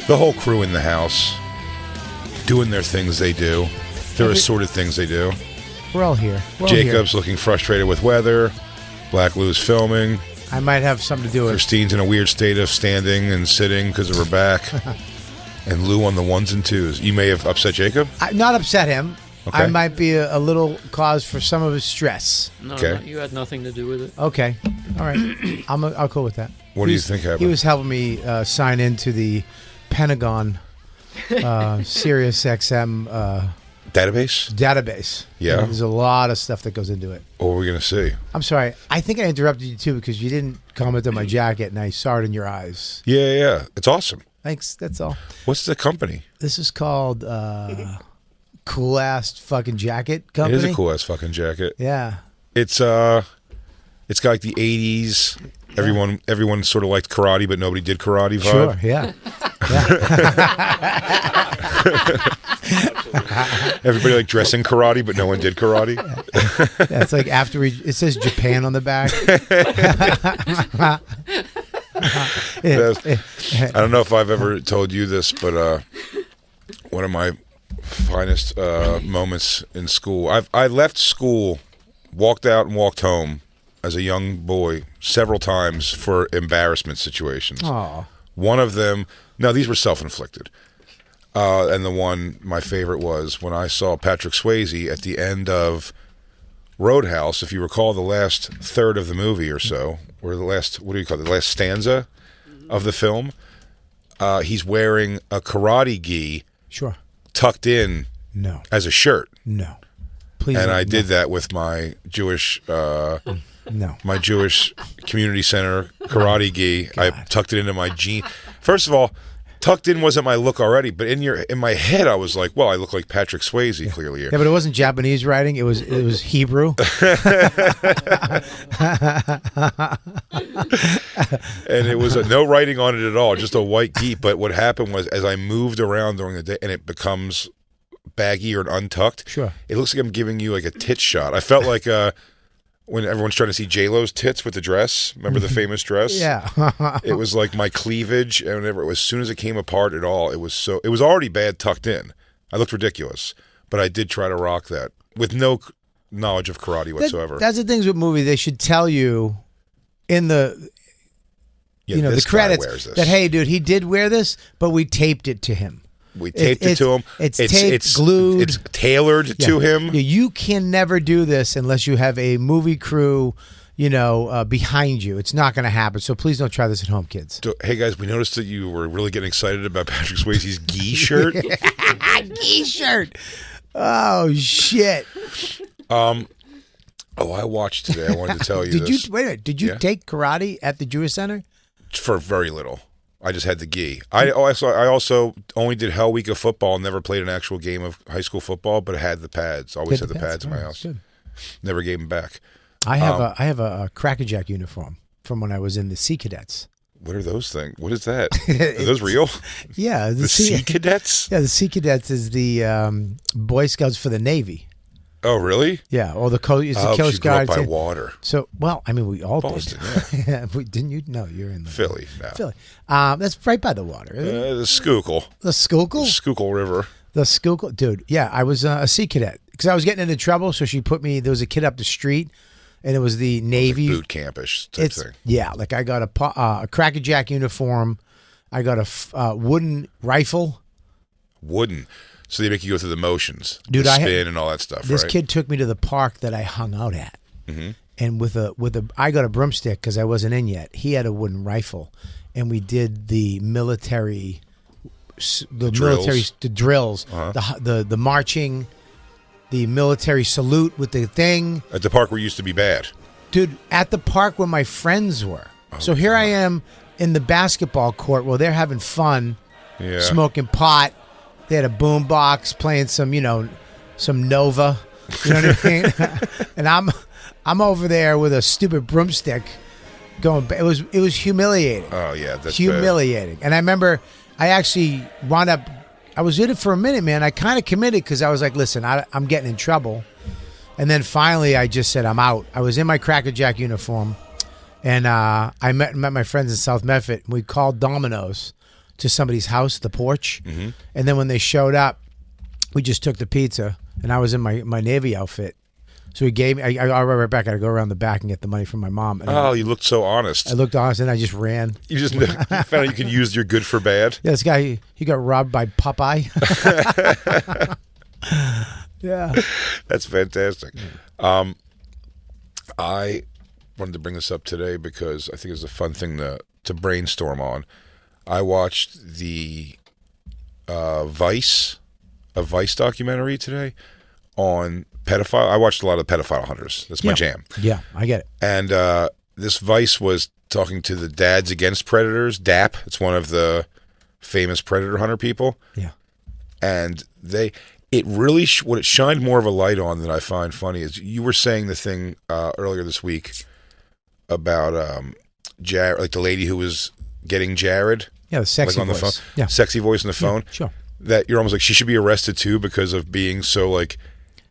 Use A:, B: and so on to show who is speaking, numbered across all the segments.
A: The whole crew in the house doing their things they do. Their assorted things they do.
B: We're all here.
A: Jacob's looking frustrated with weather. Black Lou's filming.
B: I might have something to do with it.
A: Christine's in a weird state of standing and sitting because of her back. And Lou on the ones and twos. You may have upset Jacob?
B: Not upset him.
A: Okay.
B: I might be a little cause for some of his stress.
C: No,
A: okay.
C: no, you had nothing to do with it.
B: Okay. All right. I'll cool with that.
A: What do you think happened?
B: He was helping me sign into the Pentagon Sirius XM database.
A: Yeah.
B: There's a lot of stuff that goes into it.
A: What were we going to see?
B: I'm sorry. I think I interrupted you too because you didn't comment on my jacket and I saw it in your eyes.
A: Yeah. It's awesome.
B: Thanks. That's all.
A: What's the company?
B: This is called Cool Ass Fucking Jacket Company.
A: It is a cool ass fucking jacket.
B: Yeah.
A: It's got like the 80s. Everyone sort of liked karate, but nobody did karate vibe.
B: Sure, yeah.
A: Everybody liked dressing karate, but no one did karate.
B: Yeah, it's like after it says Japan on the back.
A: I don't know if I've ever told you this, but one of my finest moments in school. I left school, walked out and walked home as a young boy several times for embarrassment situations.
B: Aww.
A: One of them, no, these were self-inflicted. And the one, my favorite was when I saw Patrick Swayze at the end of Roadhouse. If you recall the last third of the movie or so, or the last, what do you call it, the last stanza of the film, he's wearing a karate gi.
B: Sure.
A: Tucked in as a shirt.
B: No. Please.
A: And I did that with my Jewish my Jewish community center karate gi. I tucked it into my jean. First of all, tucked in wasn't my look already, but in my head I was like, well, I look like Patrick Swayze clearly here.
B: Yeah, but it wasn't Japanese writing, it was Hebrew.
A: And it was no writing on it at all, just a white gi. But what happened was as I moved around during the day and it becomes baggy or untucked,
B: sure,
A: it looks like I'm giving you like a tit shot. I felt like when everyone's trying to see J-Lo's tits with the dress. Remember the famous dress?
B: Yeah.
A: It was like my cleavage, and whenever as soon as it came apart at all, it was already bad tucked in. I looked ridiculous, but I did try to rock that with no knowledge of karate whatsoever.
B: That's the things with movies. They should tell you in the the credits that, hey, dude, he did wear this, but we taped it to him.
A: We taped it to him.
B: It's taped, it's glued.
A: It's tailored to him.
B: You can never do this unless you have a movie crew, behind you. It's not going to happen. So please don't try this at home, kids.
A: Hey, guys, we noticed that you were really getting excited about Patrick Swayze's gi shirt.
B: Gi shirt. Oh, shit.
A: I watched today. I wanted to tell you this.
B: Wait a minute. Did you take karate at the Jewish Center?
A: For very little. I just had the gi. I also only did Hell Week of football. Never played an actual game of high school football, but I had the pads. Always had the pads in my house. Good. Never gave them back.
B: I have a Crackerjack uniform from when I was in the Sea Cadets.
A: What are those things? What is that? Are those real?
B: Yeah,
A: the Sea Cadets.
B: Yeah, the Sea Cadets is the Boy Scouts for the Navy.
A: Oh, really?
B: Yeah, or the Coast Guard.
A: By water.
B: So, well, I mean, we all
A: Boston,
B: did. Yeah. Didn't you? No, you're in
A: Philly. No.
B: Philly. That's right by the water.
A: The Schuylkill.
B: The Schuylkill?
A: The Schuylkill River.
B: The Schuylkill. Dude, yeah, I was a Sea Cadet because I was getting into trouble, so she put me, there was a kid up the street, and it was the Navy.
A: Like boot campish type thing.
B: Yeah, like I got a Crackerjack uniform. I got a wooden rifle.
A: Wooden. So they make you go through the motions,
B: dude,
A: the spin and all that stuff.
B: This kid took me to the park that I hung out at, and I got a broomstick because I wasn't in yet. He had a wooden rifle, and we did the military, the drills, the marching, the military salute with the thing
A: at the park where it used to be bad,
B: dude. At the park where my friends were. So here I am in the basketball court while they're having fun, smoking pot. They had a boom box playing some Nova, you know what I mean? And I'm over there with a stupid broomstick going. It was humiliating.
A: Oh yeah, that's
B: humiliating.
A: Bad.
B: And I remember I actually wound up. I was in it for a minute, man. I kind of committed because I was like, listen, I'm getting in trouble. And then finally, I just said I'm out. I was in my Crackerjack uniform, and I met my friends in South Medford. And we called Domino's to somebody's house, the porch.
A: Mm-hmm.
B: And then when they showed up, we just took the pizza, and I was in my Navy outfit. So he gave me, I right back. I had to go around the back and get the money from my mom. And
A: you looked so honest.
B: I looked honest, and I just ran.
A: You just found out you could use your good for bad.
B: Yeah, this guy, he got robbed by Popeye. Yeah.
A: That's fantastic. I wanted to bring this up today because I think it's a fun thing to brainstorm on. I watched the Vice documentary today on pedophile. I watched a lot of pedophile hunters. That's my jam.
B: Yeah, I get it.
A: And this Vice was talking to the Dads Against Predators, DAP. It's one of the famous predator hunter people.
B: Yeah.
A: And it really, what it shined more of a light on that I find funny is you were saying the thing earlier this week about Jared, like the lady who was getting Jared.
B: Yeah, the sexy
A: like on
B: voice.
A: The phone,
B: yeah.
A: Sexy voice on the phone.
B: Yeah, sure.
A: That you're almost like she should be arrested too because of being so like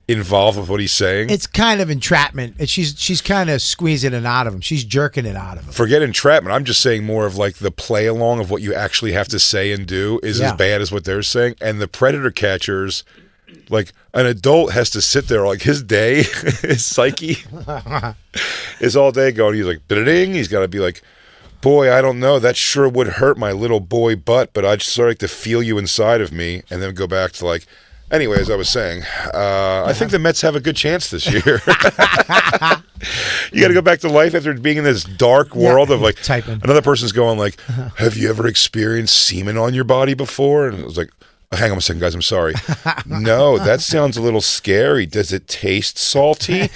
A: involved with what he's saying.
B: It's kind of entrapment. She's kind of squeezing it out of him. She's jerking it out of him.
A: Forget entrapment. I'm just saying more of like the play along of what you actually have to say and do is as bad as what they're saying. And the predator catchers, like an adult has to sit there like his day, his psyche is all day going. He's like, ding. He's got to be like, boy, I don't know. That sure would hurt my little boy butt, but I'd just sort of like to feel you inside of me, and then go back to like. Anyway, as I was saying, I think the Mets have a good chance this year. You got to go back to life after being in this dark world of like
B: typing.
A: Another person's going like, have you ever experienced semen on your body before? And I was like, hang on a second, guys, I'm sorry. No, that sounds a little scary. Does it taste salty?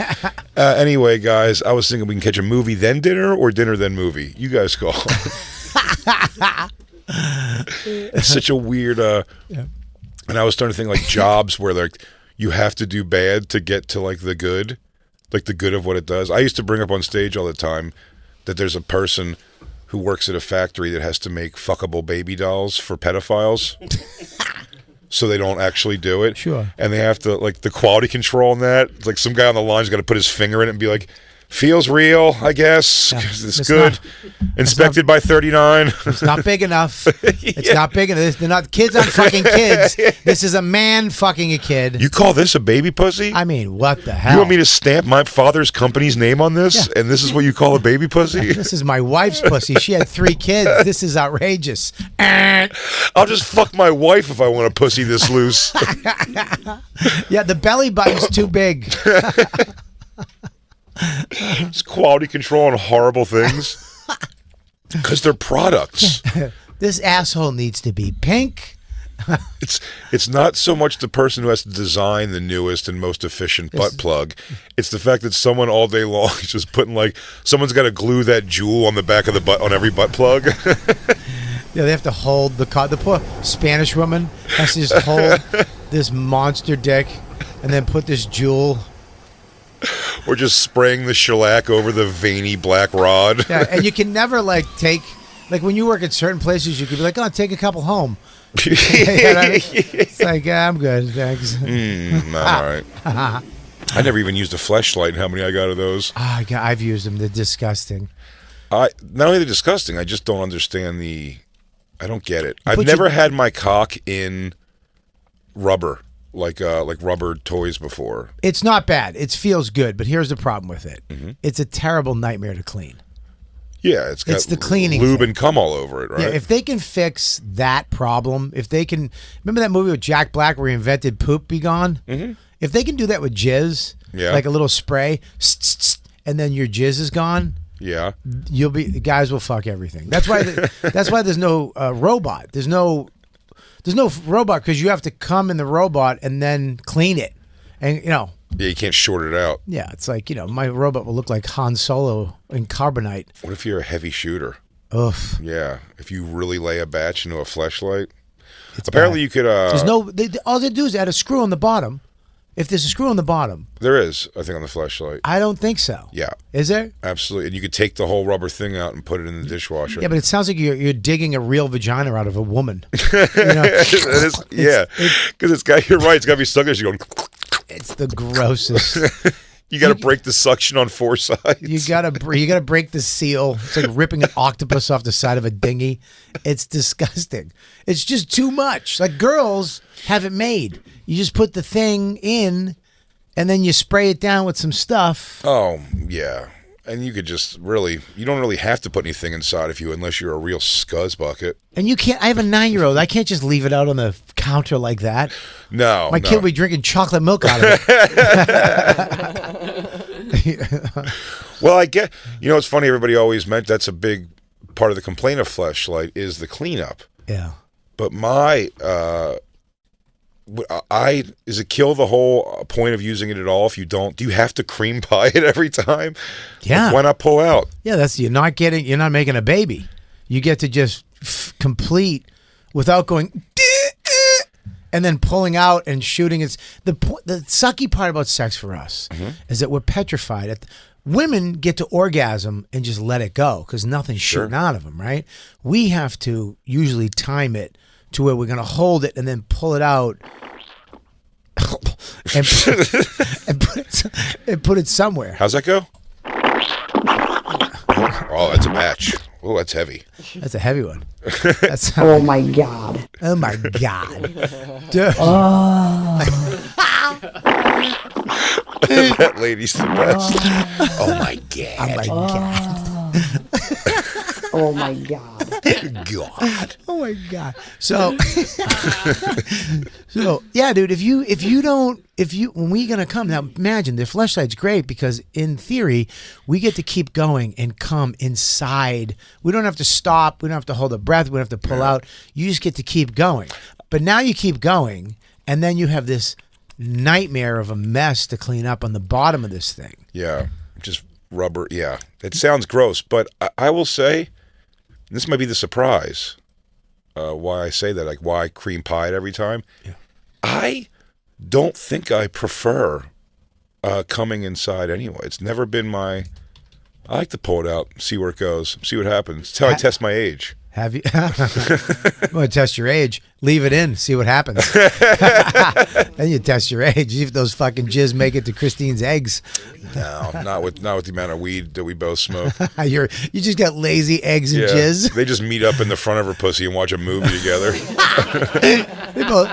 A: Anyway, guys, I was thinking we can catch a movie then dinner or dinner then movie. You guys call. It's such a weird... And I was starting to think like jobs where like you have to do bad to get to like the good of what it does. I used to bring up on stage all the time that there's a person who works at a factory that has to make fuckable baby dolls for pedophiles. So they don't actually do it.
B: Sure.
A: And they have to, like, the quality control on that. It's like some guy on the line's got to put his finger in it and be like, feels real, I guess.
B: Yeah,
A: it's good. Inspected by 39.
B: It's not big enough. It's not big enough. They're not kids aren't fucking kids. This is a man fucking a kid.
A: You call this a baby pussy?
B: I mean, what the hell?
A: You want me to stamp my father's company's name on this? And this is what you call a baby pussy?
B: This is my wife's pussy. She had 3 kids. This is outrageous.
A: I'll just fuck my wife if I want a pussy this loose.
B: Yeah, the belly button's too big.
A: It's quality control on horrible things. Because they're products.
B: This asshole needs to be pink.
A: It's not so much the person who has to design the newest and most efficient butt plug. It's the fact that someone all day long is just putting like someone's got to glue that jewel on the back of the butt on every butt plug.
B: Yeah, they have to hold the poor Spanish woman has to just hold this monster dick and then put this jewel.
A: Or just spraying the shellac over the veiny black rod.
B: Yeah, and you can never like take when you work at certain places, you could be like, "Oh, take a couple home." You know what I mean? It's like, yeah, I'm good, thanks.
A: All right. I never even used a fleshlight. And how many I got of those?
B: Oh, I've used them. They're disgusting.
A: Not only they're disgusting, I just don't understand I don't get it. I've never had my cock in rubber. Like rubber toys before.
B: It's not bad. It feels good, but here's the problem with it. Mm-hmm. It's a terrible nightmare to clean.
A: Yeah, it's got
B: the cleaning
A: lube
B: thing.
A: And cum all over it, right?
B: Yeah, if they can fix that problem, if they can... Remember that movie with Jack Black where he invented Poop Be Gone? Mm-hmm. If they can do that with jizz, like a little spray, and then your jizz is gone...
A: Yeah,
B: guys will fuck everything. That's why that's why there's no robot. There's no robot because you have to come in the robot and then clean it, and
A: Yeah, you can't short it out.
B: Yeah, it's like my robot will look like Han Solo in carbonite.
A: What if you're a heavy shooter?
B: Ugh.
A: Yeah, if you really lay a batch into a fleshlight. Apparently, you could.
B: There's all they do is add a screw on the bottom. If there's a screw on the bottom.
A: There is, I think, on the fleshlight.
B: I don't think so.
A: Yeah.
B: Is there?
A: Absolutely. And you could take the whole rubber thing out and put it in the dishwasher.
B: Yeah, but it sounds like you're digging a real vagina out of a woman.
A: Yeah. Because you're right, it's got to be stuck there. You're going...
B: It's the grossest.
A: You got to break the suction on 4 sides.
B: You gotta break the seal. It's like ripping an octopus off the side of a dinghy. It's disgusting. It's just too much. Like girls have it made. You just put the thing in, and then you spray it down with some stuff.
A: Oh yeah, and you could just you don't really have to put anything inside unless you're a real scuzz bucket.
B: And you can't. I have a 9-year-old. I can't just leave it out on the counter like that.
A: No,
B: my kid will be drinking chocolate milk out of it.
A: Well, I get. It's funny. Everybody always meant that's a big part of the complaint of Fleshlight is the cleanup.
B: Yeah.
A: But does it kill the whole point of using it at all if you don't? Do you have to cream pie it every time?
B: Yeah.
A: Like, why not pull out?
B: Yeah, you're not making a baby. You get to just complete without going and then pulling out and shooting. It's the sucky part about sex for us is that we're petrified. Women get to orgasm and just let it go because nothing's shooting out of them, right? We have to usually time it to where we're going to hold it and then pull it out and put it somewhere.
A: How's that go? Oh, that's a match. Oh, that's heavy.
B: That's a heavy one.
C: Oh my God.
B: Oh my God. Dude.
A: That lady's the best. Oh my God.
B: Oh my God.
C: Oh my God.
A: God.
B: Oh my God. So yeah, dude, when we gonna come, now imagine the fleshlight's great because in theory, we get to keep going and come inside. We don't have to stop, we don't have to hold a breath, we don't have to pull out. You just get to keep going. But now you keep going, and then you have this nightmare of a mess to clean up on the bottom of this thing.
A: Yeah. Just rubber. Yeah. It sounds gross, but I will say, this might be the surprise why I say that, like why cream pie it every time.
B: Yeah.
A: I don't think I prefer coming inside anyway. It's never been I like to pull it out, see where it goes, see what happens. It's how I test my age.
B: Have you? You want to test your age? Leave it in, see what happens. Then you test your age. See if those fucking jizz make it to Christine's eggs.
A: No, not with the amount of weed that we both smoke.
B: You just got lazy eggs and jizz.
A: They just meet up in the front of her pussy and watch a movie together.
B: They both.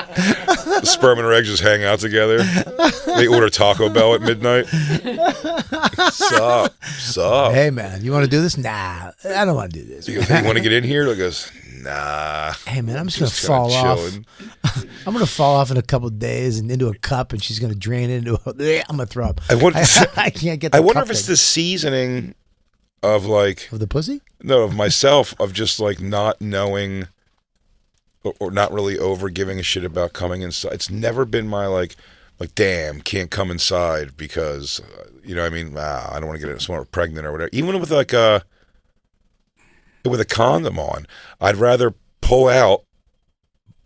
A: The sperm and her eggs just hang out together. They order Taco Bell at midnight. Sup?
B: Hey man, you want to do this? Nah, I don't want to do this.
A: You want to get in here? He goes, nah.
B: Hey man, I'm just gonna fall off. I'm gonna fall off in a couple of days and into a cup, and she's gonna drain it into. I'm gonna throw up. I can't get. I
A: wonder if it's the seasoning of
B: the pussy.
A: No, of myself, of just like not knowing, or not really over giving a shit about coming inside. It's never been my like damn, can't come inside because you know what I mean. I don't want to get someone pregnant or whatever. Even with with a condom on, I'd rather pull out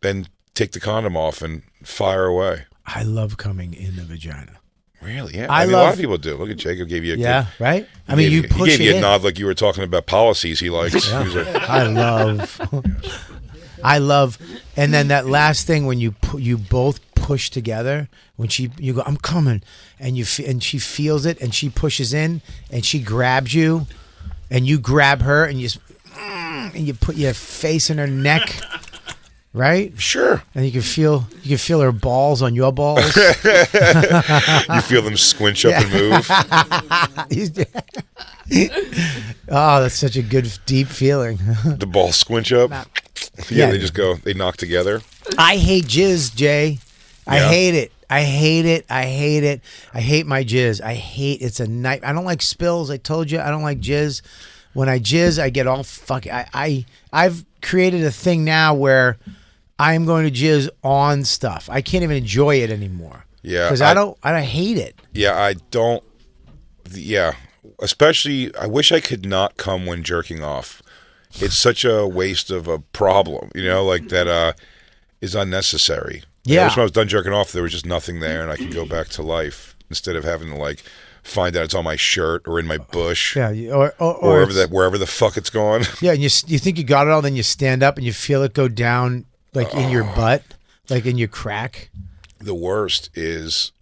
A: than take the condom off and fire away.
B: I love coming in the vagina.
A: Really? Yeah. I mean, a lot of people do. Look at Jacob gave you a
B: right? I mean,
A: he gave you a nod like you were talking about policies he likes.
B: Yeah.
A: He was like,
B: I love, and then that last thing when you both push together, when you go, I'm coming, and she feels it, and she pushes in, and she grabs you, and you grab her, and you put your face in her neck. Right?
A: Sure.
B: And you can feel her balls on your balls.
A: You feel them squinch up and move.
B: Oh, that's such a good, deep feeling.
A: The balls squinch up. Yeah, they just go, they knock together.
B: I hate jizz, Jay. I hate it. I hate it. I hate it. I hate my jizz. It's a night. I don't like spills. I told you I don't like jizz. When I jizz, I get all fucking. I've created a thing now where I'm going to jizz on stuff. I can't even enjoy it anymore. Yeah, because I hate it.
A: Yeah, I don't. Yeah, especially I wish I could not come when jerking off. It's such a waste of a problem, you know, like that is unnecessary.
B: Yeah.
A: I wish when I was done jerking off, there was just nothing there, and I could go back to life instead of having to find out it's on my shirt or in my bush.
B: Yeah, or
A: wherever the fuck it's gone.
B: Yeah, and you think you got it all, then you stand up and you feel it go down in your butt, like in your crack.
A: The worst is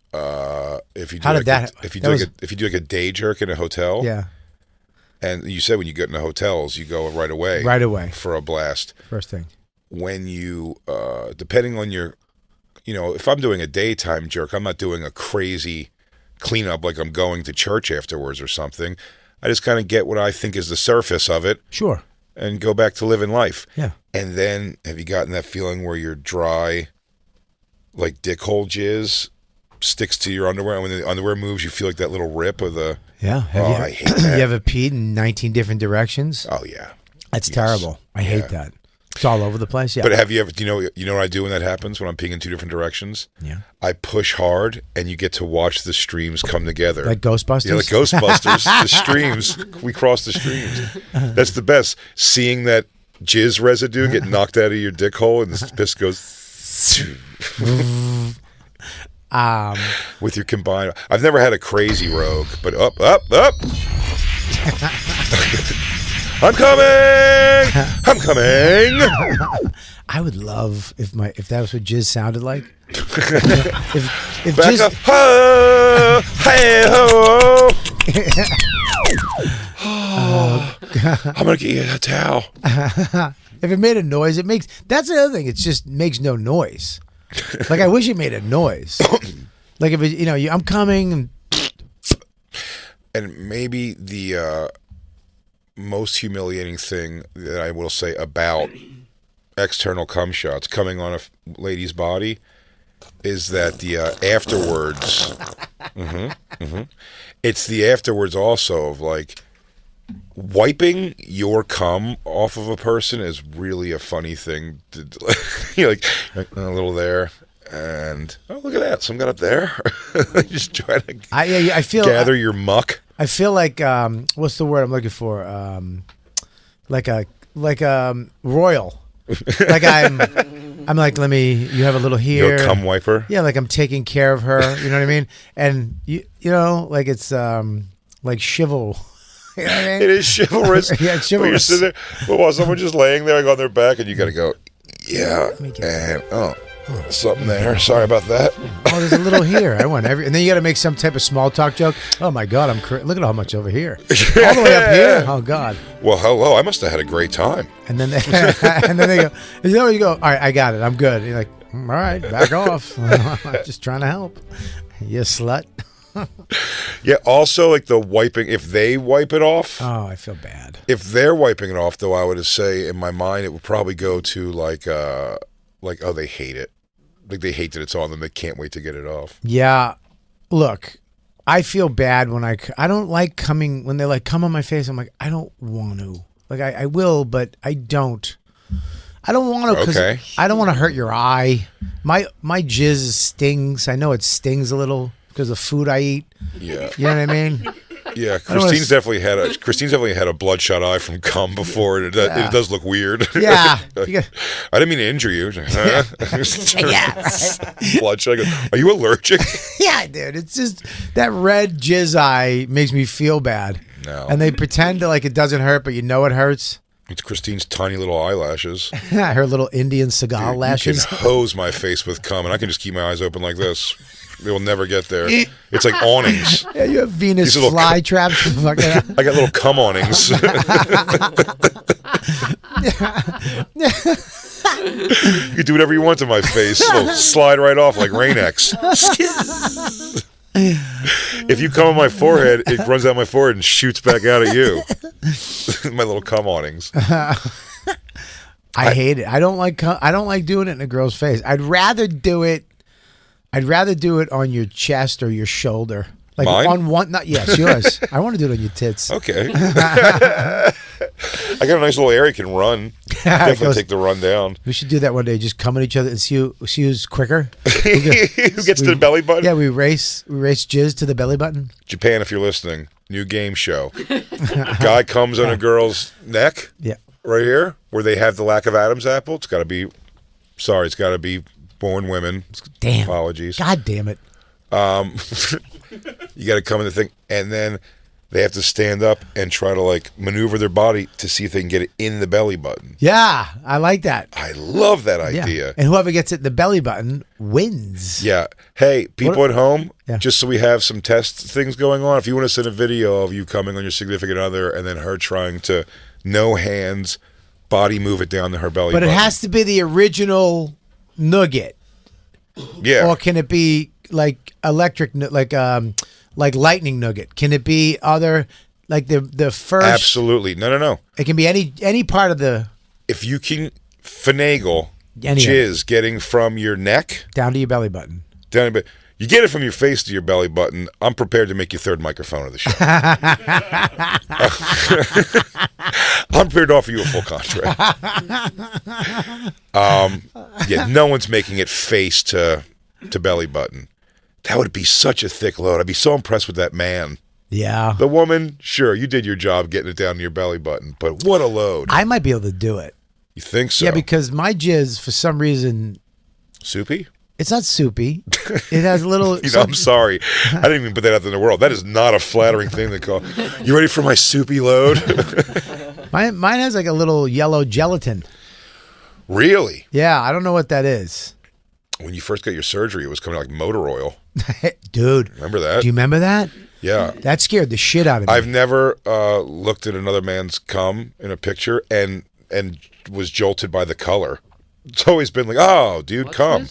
A: if you do
B: How
A: like
B: did that?
A: if you
B: that
A: do
B: was,
A: like if you do like a day jerk in a hotel,
B: yeah,
A: and you said when you get into hotels, you go right away, for a blast.
B: First thing.
A: When you, depending on your, if I'm doing a daytime jerk, I'm not doing a crazy cleanup like I'm going to church afterwards or something. I just kind of get what I think is the surface of it.
B: Sure.
A: And go back to living life.
B: Yeah.
A: And then, have you gotten that feeling where you're dry, like dick hole jizz sticks to your underwear, and when the underwear moves, you feel like that little rip of the...
B: Yeah.
A: I hate that.
B: You ever peed in 19 different directions?
A: Oh, yeah.
B: That's terrible. I hate that. It's all over the place. Yeah.
A: But have you ever? Do you know what I do when that happens? When I'm peeing in two different directions?
B: Yeah.
A: I push hard, and you get to watch the streams come together.
B: Like Ghostbusters.
A: Yeah, like Ghostbusters. The streams. We cross the streams. That's the best. Seeing that jizz residue get knocked out of your dick hole, and the piss goes. With your combined. I've never had a crazy rogue, but up. I'm coming! I'm coming!
B: I would love if that was what jizz sounded like. if
A: Back
B: jizz,
A: up. Ho! Hey ho! I'm gonna get you a towel.
B: if it made a noise, that's the other thing. It just makes no noise. Like I wish it made a noise. Like if it, I'm coming.
A: And maybe the most humiliating thing that I will say about external cum shots coming on a lady's body is that the afterwards. It's the afterwards also of like wiping your cum off of a person is really a funny thing. Like a little there. And look at that! Some got up there. Just trying to
B: I feel
A: gather your muck.
B: I feel like what's the word I'm looking for? Like a royal. Like I'm like, you have a little here.
A: You're a cum wiper.
B: Yeah, like I'm taking care of her. You know what I mean? And you know, like it's like chival. You know what I mean?
A: It is chivalrous.
B: Yeah, it's chivalrous.
A: You're sitting there, while someone's just laying there, like on their back, and you got to go, yeah, and something there. Sorry about that.
B: Oh, there's a little here. I want and then you got to make some type of small talk joke. Oh my God, look at how much over here. All the way up here. Oh God.
A: Well, hello. I must have had a great time.
B: And then they go. You go. All right, I got it. I'm good. And you're like, all right, back off. I'm just trying to help. You slut.
A: Yeah. Also, like the wiping. If they wipe it off.
B: Oh, I feel bad.
A: If they're wiping it off, though, I would say in my mind it would probably go to like oh, they hate it. Like they hate that it's on them. They can't wait to get it off.
B: Yeah. Look, I feel bad when I don't like coming, when they like come on my face. I'm like, I don't want to. Like I will, but I don't. I don't want to because I don't want to hurt your eye. My jizz stings. I know it stings a little because of food I eat. Yeah. You know what I mean?
A: Yeah, Christine's definitely had a bloodshot eye from cum before, and it does look weird.
B: Yeah,
A: I didn't mean to injure you.
B: Yeah, right.
A: Bloodshot. Are you allergic?
B: Yeah, dude. It's just that red jizz eye makes me feel bad.
A: No,
B: and they pretend like it doesn't hurt, but you know it hurts.
A: It's Christine's tiny little eyelashes.
B: Her little Indian Seagal lashes.
A: You can hose my face with cum, and I can just keep my eyes open like this. They will never get there. It's like awnings.
B: Yeah, you have Venus fly traps.
A: I got little cum awnings. You can do whatever you want to my face. It'll slide right off like Rain-X. If you cum on my forehead, it runs down my forehead and shoots back out at you. My little cum awnings.
B: I hate it. I don't like doing it in a girl's face. I'd rather do it on your chest or your shoulder. Like
A: mine?
B: On one, not yes, yours. I want to do it on your tits.
A: Okay. I got a nice little area you can run. Definitely take the run down.
B: We should do that one day. Just come at each other and see who's quicker.
A: Who gets to the belly button?
B: Yeah, we race jizz to the belly button.
A: Japan, if you're listening, new game show. Guy comes on a girl's neck.
B: Yeah.
A: Right here, where they have the lack of Adam's apple. It's got to be born women.
B: Damn.
A: Apologies.
B: God damn it.
A: You got to come in the thing, and then they have to stand up and try to like maneuver their body to see if they can get it in the belly button.
B: Yeah, I like that.
A: I love that
B: Yeah.
A: idea.
B: And whoever gets it in the belly button wins.
A: Yeah. Hey, people at home,
B: Yeah.
A: just so we have some test things going on, if you want to send a video of you coming on your significant other and then her trying to, no hands, body move it down to her belly
B: But
A: button.
B: it has to be the original nugget.
A: Yeah.
B: Or can it be like electric, like lightning nugget? Can it be other, like the first?
A: Absolutely. No.
B: It can be any part of the
A: If you can finagle
B: Any of
A: jizz getting from your neck
B: down to your belly button.
A: down, but you get it from your face to your belly button, I'm prepared to make you third microphone of the show. I'm prepared to offer you a full contract. Yeah, no one's making it face to belly button. That would be such a thick load. I'd be so impressed with that man.
B: Yeah.
A: The woman, sure, you did your job getting it down to your belly button, but what a load.
B: I might be able to do it.
A: You think so?
B: Yeah, because my jizz, for some reason,
A: Soupy?
B: it's not soupy. It has a little.
A: I'm sorry. I didn't even put that out there in the world. That is not a flattering thing to call. You ready for my soupy load?
B: Mine has like a little yellow gelatin.
A: Really?
B: Yeah, I don't know what that is.
A: When you first got your surgery, it was coming out like motor oil.
B: Dude.
A: Remember that?
B: Do you remember that?
A: Yeah.
B: That scared the shit out of me.
A: I've never looked at another man's cum in a picture and was jolted by the color. It's always been like, oh, dude, cum.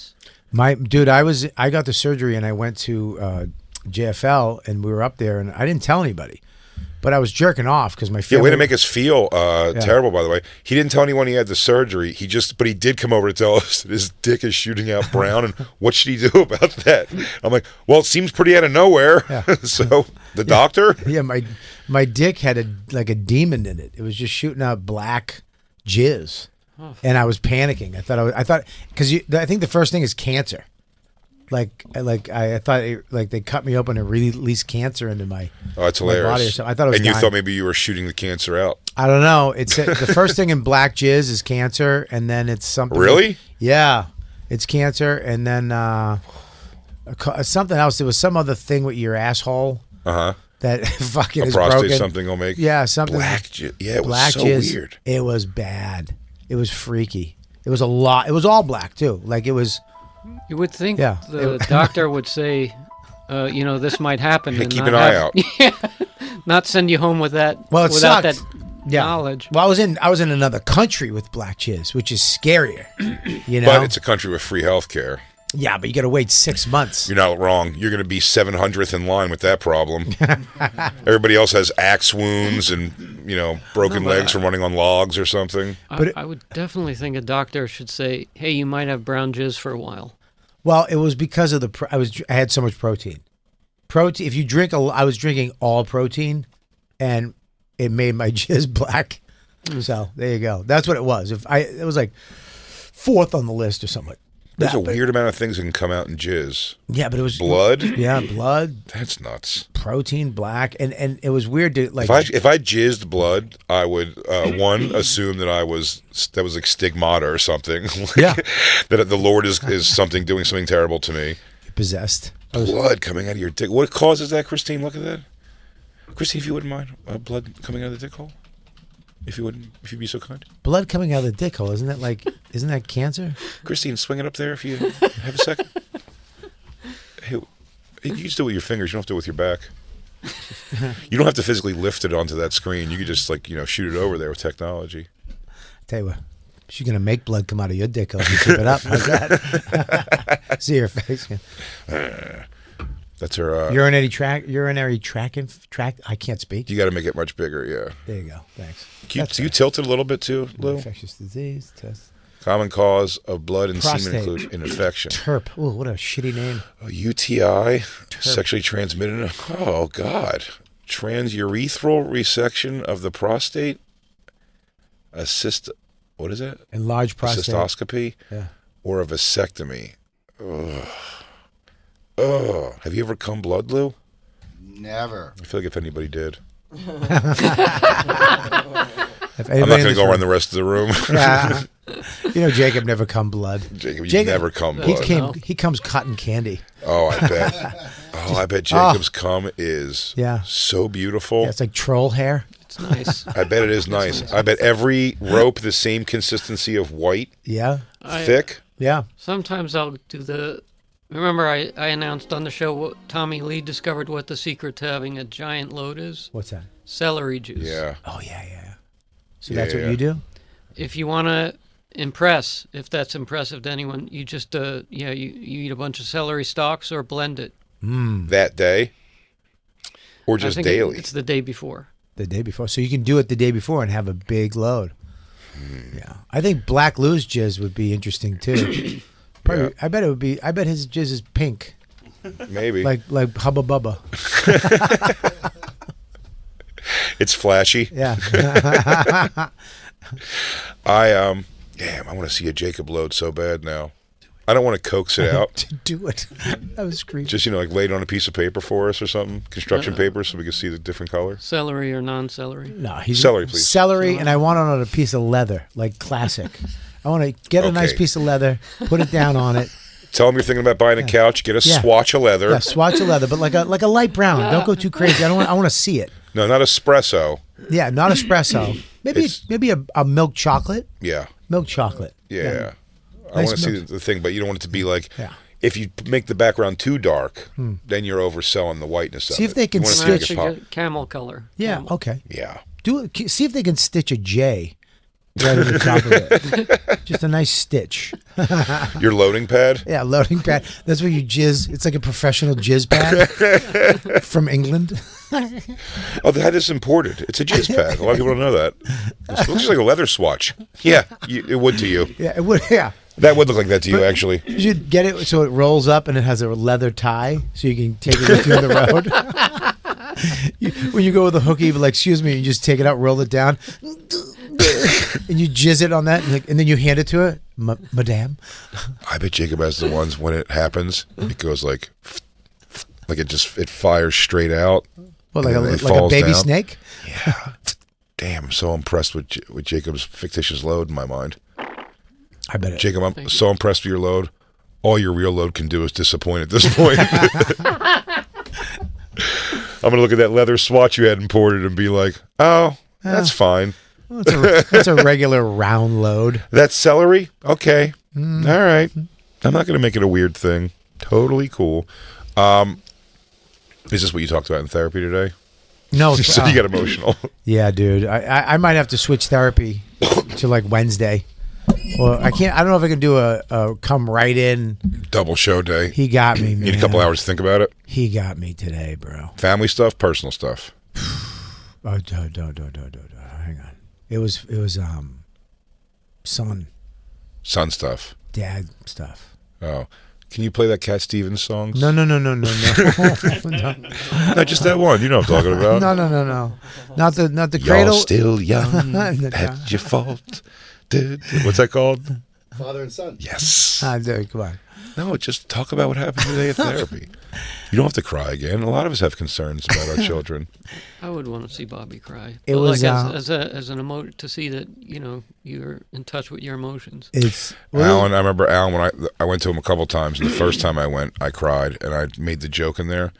B: I got the surgery and I went to JFL and we were up there and I didn't tell anybody, but I was jerking off because my
A: Yeah,
B: family.
A: way to make us feel terrible, by the way. He didn't tell anyone he had the surgery. But he did come over to tell us that his dick is shooting out brown, and what should he do about that? I'm like, well, it seems pretty out of nowhere.
B: Yeah.
A: So the doctor?
B: Yeah, my dick had a demon in it. It was just shooting out black jizz, and I was panicking. I thought because I think the first thing is cancer. I thought they cut me open and released cancer into my
A: It's
B: my
A: hilarious.
B: body or something. I thought it was
A: and you
B: dying.
A: thought maybe you were shooting the cancer out.
B: I don't know. It's the first thing in black jizz is cancer, and then it's something.
A: Really?
B: Yeah, it's cancer, and then something else. There was some other thing with your asshole that fucking
A: A
B: is
A: prostate
B: broken.
A: something will make.
B: Yeah, something.
A: Black jizz. Yeah, it was
B: black
A: so
B: jizz.
A: weird.
B: It was bad. It was freaky. It was a lot. It was all black too. Like it was.
D: You would think
B: Yeah.
D: the doctor would say, this might happen.
A: Hey,
D: and
A: keep
D: not
A: an eye
D: have-
A: out.
D: Yeah, not send you home with that.
B: Well, it
D: without
B: sucks.
D: that
B: Yeah.
D: knowledge.
B: Well, I was in another country with black jizz, which is scarier. You know.
A: But it's a country with free health care.
B: Yeah, but you got to wait 6 months.
A: You're not wrong. You're going to be 700th in line with that problem. Everybody else has axe wounds and, broken legs from running on logs or something.
D: I would definitely think a doctor should say, "Hey, you might have brown jizz for a while."
B: Well, it was because of I had so much protein. Protein. If you drink I was drinking all protein, and it made my jizz black. So there you go. That's what it was. It was like 4th on the list or something.
A: There's a weird amount of things that can come out in jizz.
B: Yeah, but it was
A: Blood?
B: Yeah, blood.
A: That's nuts.
B: Protein, black, and it was weird to like.
A: If I jizzed blood, I would assume that that was like stigmata or something. Like,
B: Yeah.
A: That the Lord is doing something terrible to me.
B: Possessed.
A: Blood coming out of your dick. What causes that, Christine? Look at that. Christine, if you wouldn't mind, blood coming out of the dick hole. If you'd be so kind.
B: Blood coming out of the dick hole, isn't that cancer?
A: Christine, swing it up there if you have a second. Hey, you just do it with your fingers. You don't have to do it with your back. You don't have to physically lift it onto that screen. You could just shoot it over there with technology.
B: Tell you what, she's gonna make blood come out of your dick hole if you keep it up. How's that? See your face.
A: That's her.
B: Urinary tract. I can't speak.
A: You got to make it much bigger. Yeah.
B: There you go. Thanks.
A: Do you tilt it a little bit too, Lou?
B: Infectious disease test.
A: Common cause of blood and
B: Prostate.
A: semen include an infection.
B: TERP. Oh, what a shitty name.
A: A UTI, sexually transmitted. Oh God, transurethral resection of the prostate. What is it?
B: Enlarged prostate.
A: Cystoscopy.
B: Yeah.
A: Or a vasectomy. Ugh. Ugh. Have you ever come blood, Lou?
E: Never.
A: I feel like if anybody did.
B: If
A: I'm not going to go around the rest of the room.
B: Yeah. You know, Jacob never come blood.
A: Jacob, you never come blood.
B: He comes cotton candy.
A: Oh, I bet. I bet Jacob's cum is so beautiful.
B: Yeah, it's like troll hair.
D: It's nice.
A: I bet it is nice. I bet every rope the same consistency of white.
B: Yeah.
A: Thick.
B: Yeah.
D: Sometimes I'll do the... Remember I announced on the show what Tommy Lee discovered what the secret to having a giant load is?
B: What's that?
D: Celery juice.
A: Yeah.
B: Oh, yeah. So that's what you do?
D: If you want to impress, if that's impressive to anyone, you just, you eat a bunch of celery stalks or blend it.
A: That day? Or just daily?
D: It's the day before.
B: The day before. So you can do it the day before and have a big load. Yeah. I think Black Lou's jizz would be interesting, too. Probably, I bet it would be. I bet his jizz is pink.
A: Maybe.
B: Like Hubba Bubba.
A: It's flashy.
B: Yeah.
A: I want to see a Jacob load so bad now. I don't want to coax it out.
B: Do it. That was creepy.
A: Just, like lay it on a piece of paper for us or something. Construction paper so we can see the different color.
D: Celery or non-celery?
B: No,
A: Celery, please.
B: Celery, and I want it on a piece of leather, like classic. I want to get a nice piece of leather, put it down on it.
A: Tell them you're thinking about buying a couch. Get a swatch of leather.
B: Yeah, swatch of leather, but like a light brown. Don't go too crazy. I want to see it.
A: No, not espresso.
B: Yeah, not espresso. Maybe a milk chocolate.
A: Yeah.
B: Milk chocolate.
A: Yeah. I
B: Nice
A: want to see
B: milk.
A: the thing, but you don't want it to be like.
B: Yeah.
A: If you make the background too dark, then you're overselling the whiteness of it.
B: See if they can
A: You wanna
B: stitch-
A: make it pop.
D: Get camel color.
B: Yeah.
D: Camel.
B: Okay.
A: Yeah.
B: Do it. See if they can stitch a J right on the top of it. Just a nice stitch.
A: Your loading pad?
B: Yeah, loading pad. That's where you jizz. It's like a professional jizz pad from England.
A: Oh, they had this imported. It's a jizz pad. A lot of people don't know that. It looks like a leather swatch. Yeah, it would to you.
B: Yeah, it would. Yeah.
A: That would look like that to you, actually.
B: You should get it so it rolls up and it has a leather tie, so you can take it with you on the road. When you go with a hooky, but like, excuse me, you just take it out, roll it down, and you jizz it on that, and then you hand it to her, madame.
A: I bet Jacob has the ones when it happens, it goes like it fires straight out.
B: Well,
A: and then
B: like
A: it
B: a
A: falls
B: baby
A: down.
B: snake.
A: Yeah. Damn, I'm so impressed with Jacob's fictitious load in my mind.
B: I bet it.
A: Jacob, I'm so impressed with your load. All your real load can do is disappoint at this point. I'm going to look at that leather swatch you had imported and be like, oh, that's fine.
B: Well, it's a regular round load.
A: That's celery? Okay. All right. I'm not going to make it a weird thing. Totally cool. Is this what you talked about in therapy today?
B: No,
A: So you got emotional.
B: Yeah, dude. I might have to switch therapy to like Wednesday. Or I can't. I don't know if I can do a come right in.
A: Double show day.
B: He got me, man.
A: Need a couple hours to think about it.
B: He got me today, bro.
A: Family stuff, personal stuff.
B: Oh, hang on. It was son,
A: Stuff.
B: dad stuff.
A: Oh. Can you play that Cat Stevens song?
B: No. no.
A: Not just that one. You know what I'm talking about.
B: No. Not the
A: You're
B: cradle.
A: still young. That's your fault. What's that called?
E: Father and son.
A: Yes.
B: Come on.
A: No, just talk about what happened today at therapy. You don't have to cry again. A lot of us have concerns about our children.
D: I would want to see Bobby cry.
B: It
D: But
B: was,
D: like as an to see that you're in touch with your emotions.
A: Alan, I remember Alan when I went to him a couple times, and the first time I went, I cried, and I made the joke in there.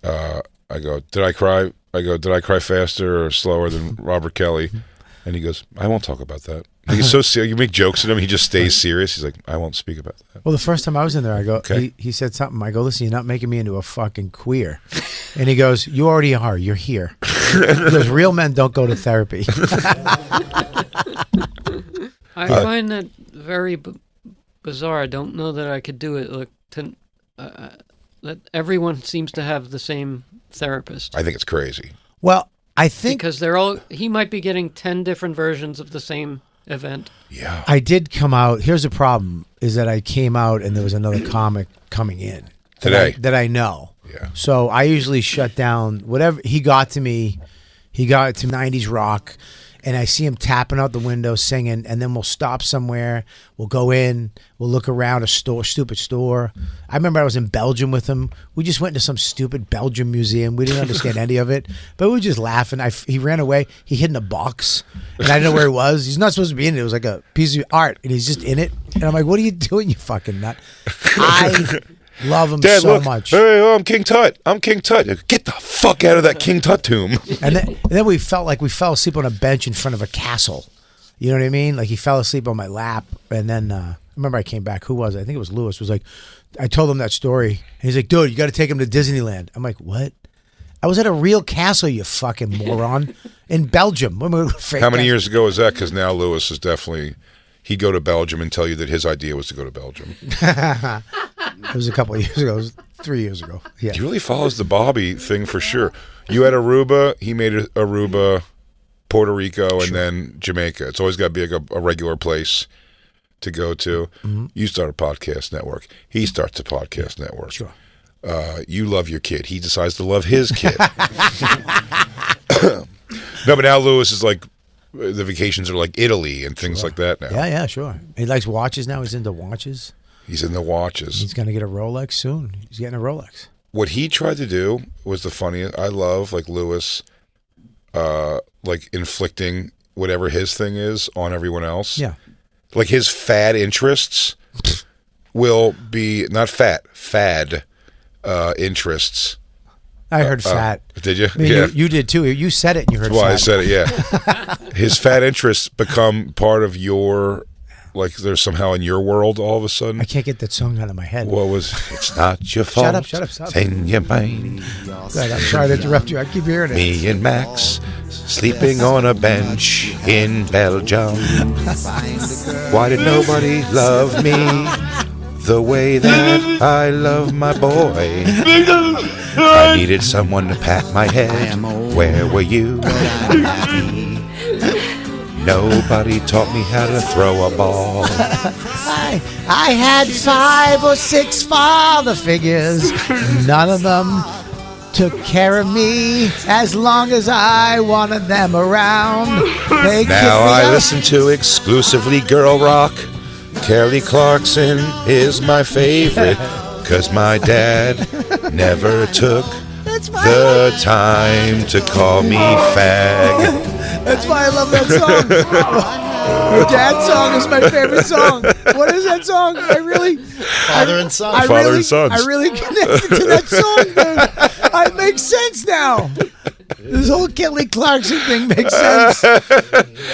A: I go, did I cry? Did I cry faster or slower than Robert Kelly? And he goes, I won't talk about that. Like, he's so serious. You make jokes at him, he just stays serious. He's like, I won't speak about that.
B: Well, the first time I was in there, I go.
A: Okay.
B: He said something. I go, listen, you're not making me into a fucking queer. And he goes, you already are. You're here. He goes, real men don't go to therapy.
D: I find that very bizarre. I don't know that I could do it. Look, that everyone seems to have the same therapist.
A: I think it's crazy.
B: Well, I think
D: because he might be getting 10 different versions of the same event.
A: Yeah.
B: I did come out. Here's the problem: is that I came out and there was another comic coming in
A: Today.
B: that I know.
A: Yeah.
B: So I usually shut down whatever he got to me. He got to 90s rock, and I see him tapping out the window singing, and then we'll stop somewhere, we'll go in, we'll look around a stupid store. I remember I was in Belgium with him. We just went to some stupid Belgium museum. We didn't understand any of it, but we were just laughing. He ran away. He hid in a box, and I didn't know where he was. He's not supposed to be in it. It was like a piece of art, and he's just in it. And I'm like, what are you doing, you fucking nut? I love him
A: Dad,
B: so
A: look.
B: much.
A: Hey, I'm King Tut. I'm King Tut. Get the fuck out of that King Tut tomb.
B: And then we felt like we fell asleep on a bench in front of a castle. You know what I mean? Like he fell asleep on my lap. And then I remember I came back. Who was it? I think it was Lewis. Was like, I told him that story. And he's like, dude, you got to take him to Disneyland. I'm like, what? I was at a real castle, you fucking moron, in Belgium.
A: How many years ago was that? Because now Lewis is definitely... He'd go to Belgium and tell you that his idea was to go to Belgium.
B: It was a couple of years ago. It was 3 years ago. Yeah.
A: He really follows the Bobby thing for sure. You had Aruba. He made Aruba, Puerto Rico, and then Jamaica. It's always got to be like a regular place to go to. Mm-hmm. You start a podcast network. He starts a podcast network.
B: Sure.
A: You love your kid. He decides to love his kid. No, but now Lewis is like... The vacations are like Italy and things like that now.
B: Yeah, sure. He likes watches now. He's into watches.
A: He's in the watches.
B: He's going to get a Rolex soon. He's getting a Rolex.
A: What he tried to do was the funniest. I love, like, Lewis, like, inflicting whatever his thing is on everyone else.
B: Yeah.
A: Like, his fad interests will be, not fad interests.
B: I heard fat.
A: Did you?
B: I mean,
A: yeah.
B: You did too. You said it and you heard
A: That's why
B: fat.
A: I said it, yeah. His fat interests become part of your, like, they're somehow in your world all of a sudden.
B: I can't get that song out of my head.
A: What was, it's not your fault.
B: Shut up.
A: It's in your mind.
B: Good, I'm sorry to interrupt you. I keep hearing it.
A: Me and Max sleeping on a bench in Belgium. Why did nobody love me the way that I love my boy? I needed someone to pat my head. Where were you? Nobody taught me how to throw a ball.
B: I had 5 or 6 father figures. None of them took care of me as long as I wanted them around. They
A: Now I listen to exclusively girl rock. Kelly Clarkson is my favorite, 'cause my dad never took the time to call me fag.
B: That's why I love that song. Your dad's song is my favorite song. What is that song?
E: Father and Son.
A: Father and Sons.
B: I really connected to that song, dude. It makes sense now. This whole Kelly Clarkson thing makes sense.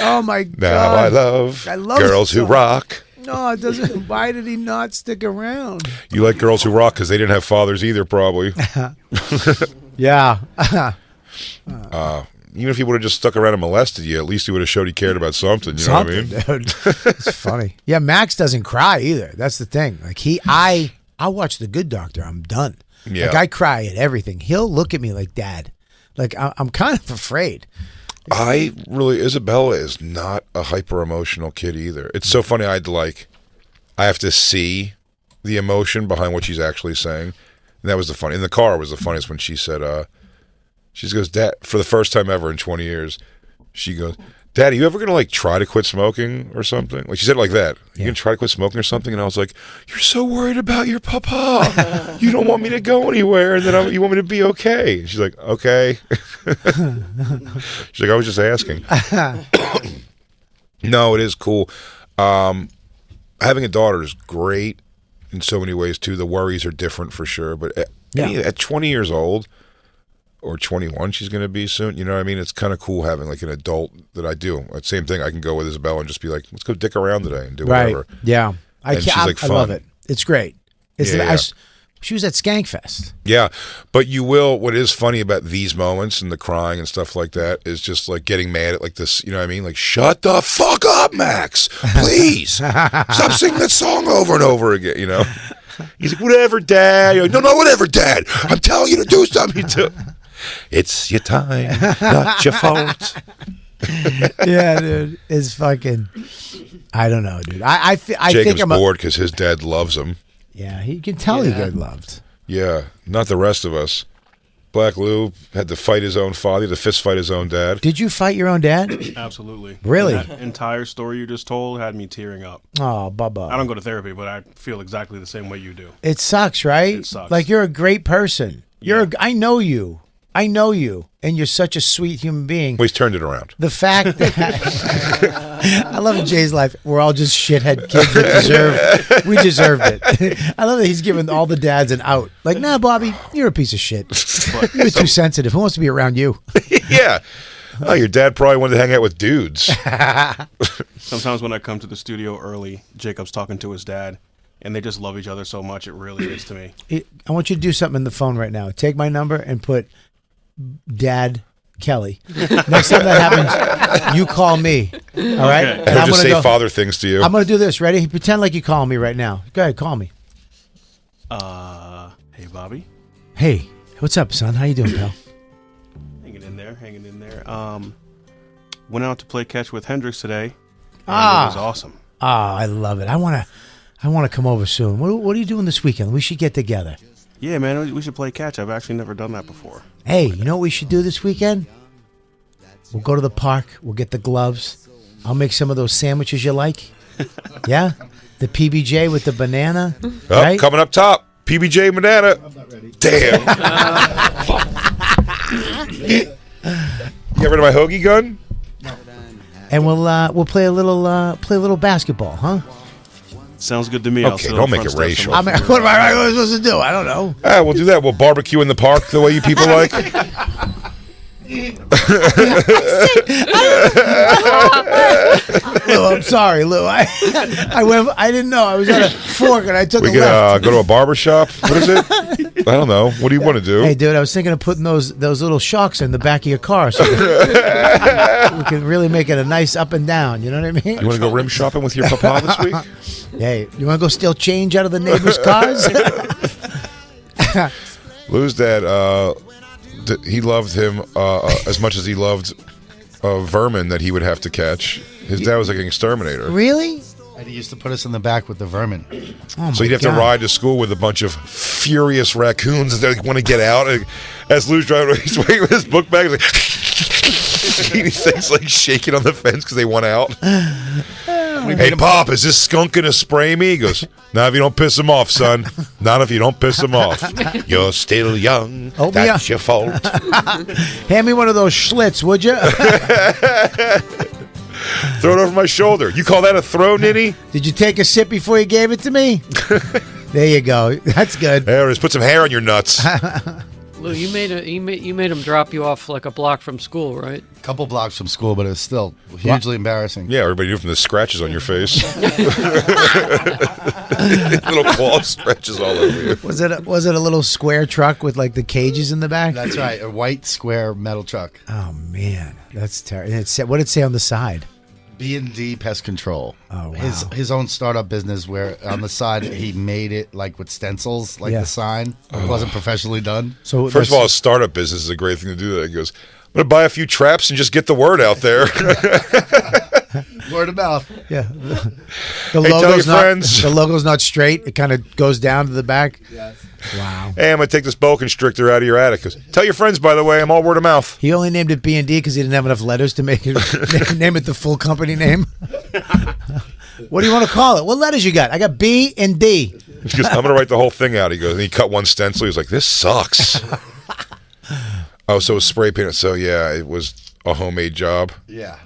B: Oh my God.
A: Now I love girls who rock.
B: No, it doesn't. Why did he not stick around?
A: You like girls who rock because they didn't have fathers either, probably.
B: Yeah.
A: Even if he would have just stuck around and molested you, at least he would have showed he cared about something. You know what I mean?
B: Dude. It's funny. Yeah, Max doesn't cry either. That's the thing. Like I watch The Good Doctor. I'm done.
A: Yeah.
B: Like I cry at everything. He'll look at me like, Dad. Like I'm kind of afraid.
A: Isabella is not a hyper emotional kid either. It's so funny. I have to see the emotion behind what she's actually saying. And that was the funny. In the car was the funniest when she said, she goes, Dad, for the first time ever in 20 years, she goes, Dad, are you ever going to like try to quit smoking or something? Like she said it like that. You going to try to quit smoking or something? And I was like, you're so worried about your papa. You don't want me to go anywhere. And then you want me to be okay. And she's like, okay. She's like, I was just asking. No, it is cool. Having a daughter is great in so many ways too. The worries are different for sure. But at 20 years old, or 21 she's going to be soon, you know what I mean? It's kind of cool having like an adult that I do. That same thing, I can go with Isabella and just be like, let's go dick around today and do whatever.
B: Yeah.
A: And she's like,
B: I
A: fun.
B: love it. It's great.
A: Yeah.
B: She was at Skankfest.
A: Yeah, but what is funny about these moments and the crying and stuff like that is just like getting mad at like this, you know what I mean? Like, shut the fuck up, Max, please. Stop singing that song over and over again, you know? He's like, whatever, Dad. You're like, no, whatever, Dad. I'm telling you to do something. It's your time, not your fault.
B: Yeah, dude. It's fucking, I don't know, dude. I
A: Jacob's
B: think I'm
A: bored because his dad loves him.
B: Yeah, he can tell he got loved.
A: Yeah, not the rest of us. Black Lou had to fight his own father, to fist fight his own dad.
B: Did you fight your own dad?
F: Absolutely.
B: Really?
F: That entire story you just told had me tearing up.
B: Oh, Bubba.
F: I don't go to therapy, but I feel exactly the same way you do.
B: It sucks, right?
F: It sucks.
B: Like, you're a great person. I know you. I know you. And you're such a sweet human being.
A: Well, he's turned it around.
B: The fact that I love in Jay's life, we're all just shithead kids that we deserved it. I love that he's giving all the dads an out. Like, nah, Bobby, you're a piece of shit. You're too sensitive. Who wants to be around you?
A: Yeah. Oh, your dad probably wanted to hang out with dudes.
F: Sometimes when I come to the studio early, Jacob's talking to his dad, and they just love each other so much, it really is to me.
B: I want you to do something in the phone right now. Take my number and put Dad Kelly. Next time that happens, you call me. All right?
F: Okay.
B: And
A: He'll
B: I'm
A: just
B: gonna
A: say
B: go,
A: father things to you.
B: I'm going to do this. Ready? Pretend like you're calling me right now. Go ahead, call me.
F: Hey, Bobby.
B: Hey, what's up, son? How you doing, pal?
F: Hanging in there. Went out to play catch with Hendrix today. And
B: Ah.
F: It was awesome.
B: I love it. I want to come over soon. What are you doing this weekend? We should get together.
F: Yeah, man, we should play catch. I've actually never done that before.
B: Hey, you know what we should do this weekend? We'll go to the park. We'll get the gloves. I'll make some of those sandwiches you like. Yeah? The PBJ with the banana.
A: Oh,
B: Right?
A: coming up top. PBJ banana. I'm not ready. Damn. You get rid of my hoagie gun?
B: And we'll play a little basketball, huh?
F: Sounds good to me.
A: Okay, don't make it racial.
B: I mean, what am I supposed to do? I don't know.
A: Ah, we'll do that. We'll barbecue in the park the way you people like.
B: Lou, I'm sorry, Lou. I didn't know. I was at a fork and I took
A: We
B: a
A: could
B: left.
A: go to a barber shop. What is it? I don't know. What do you want to do?
B: Hey, dude, I was thinking of putting those little shocks in the back of your car so we can really make it a nice up and down. You know what I mean?
A: You want to go rim shopping with your papa this week?
B: Hey, you want to go steal change out of the neighbors' cars?
A: Lou's dad, he loved him as much as he loved vermin that he would have to catch. His dad was like an exterminator.
B: Really?
E: And he used to put us in the back with the vermin.
B: Oh
A: So he'd have to ride to school with a bunch of furious raccoons that want to get out. And as Lou's driving, he's waiting with his book bag. He's like, these things like shaking on the fence because they want out. Hey, Pop, is this skunk going to spray me? He goes, not if you don't piss him off, son. Not if you don't piss him off. You're still young. That's your fault.
B: Hand me one of those Schlitz, would you?
A: Throw it over my shoulder. You call that a throw, Nitty?
B: Did you take a sip before you gave it to me? There you go. That's good.
A: There, just put some hair on your nuts.
D: Lou, you made him drop you off like a block from school, right?
E: A couple blocks from school, but it was still hugely embarrassing.
A: Yeah, everybody knew from the scratches on your face. Little claw scratches all over you.
B: Was it a little square truck with like the cages in the back?
E: That's right, a white square metal truck.
B: Oh man, that's terrible. What did it say on the side?
E: B&D Pest Control.
B: Oh, wow.
E: His own startup business where on the side he made it like with stencils, like
B: Yeah.
E: the sign. It wasn't professionally done.
B: So
A: First of all, a startup business is a great thing to do that. He goes, I'm going to buy a few traps and just get the word out there.
E: Word of mouth.
B: yeah, the
A: Hey, tell
B: logo's
A: your
B: not
A: friends.
B: the logo's not straight. It kind of goes down to the back.
E: Yes.
B: Wow.
A: Hey, I'm going to take this boa constrictor out of your attic. He goes, tell your friends, by the way, I'm all word of mouth.
B: He only named it B&D because he didn't have enough letters to make it name it the full company name. What do you want to call it? What letters you got? I got B and D.
A: He goes, I'm going to write the whole thing out. He goes, and he cut one stencil. He was like, this sucks. Oh, so it was spray painted. So, yeah, it was a homemade job.
E: Yeah.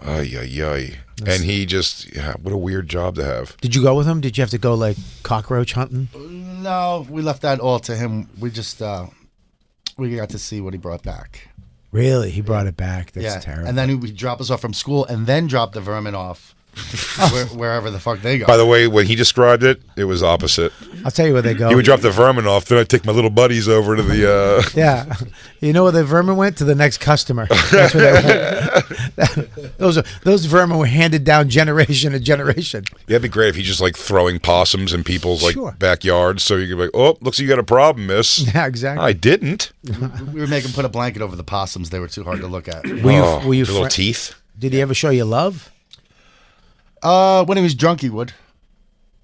A: Ay, ay, ay. And he just, what a weird job to have.
B: Did you go with him? Did you have to go like cockroach hunting?
E: No, we left that all to him. We just we got to see what he brought back.
B: Really? He brought it back. That's
E: Yeah,
B: terrible.
E: and then he would drop us off from school, and then drop the vermin off wherever the fuck they go.
A: By the way, when he described it, it was opposite.
B: I'll tell you where they go.
A: He would drop the vermin off, then I'd take my little buddies over to the...
B: Yeah. You know where the vermin went? To the next customer. That's where they went. Those vermin were handed down generation to generation.
A: Yeah, it'd be great if he's just like throwing possums in people's like
B: Sure.
A: backyards. So you could be like, oh, looks like you got a problem, miss.
B: Yeah, exactly.
A: I didn't.
E: We were making put a blanket over the possums. They were too hard to look at.
B: Were you
A: Oh, the little
B: fri-
A: teeth.
B: Did he ever show you love?
E: When he was drunk, he would.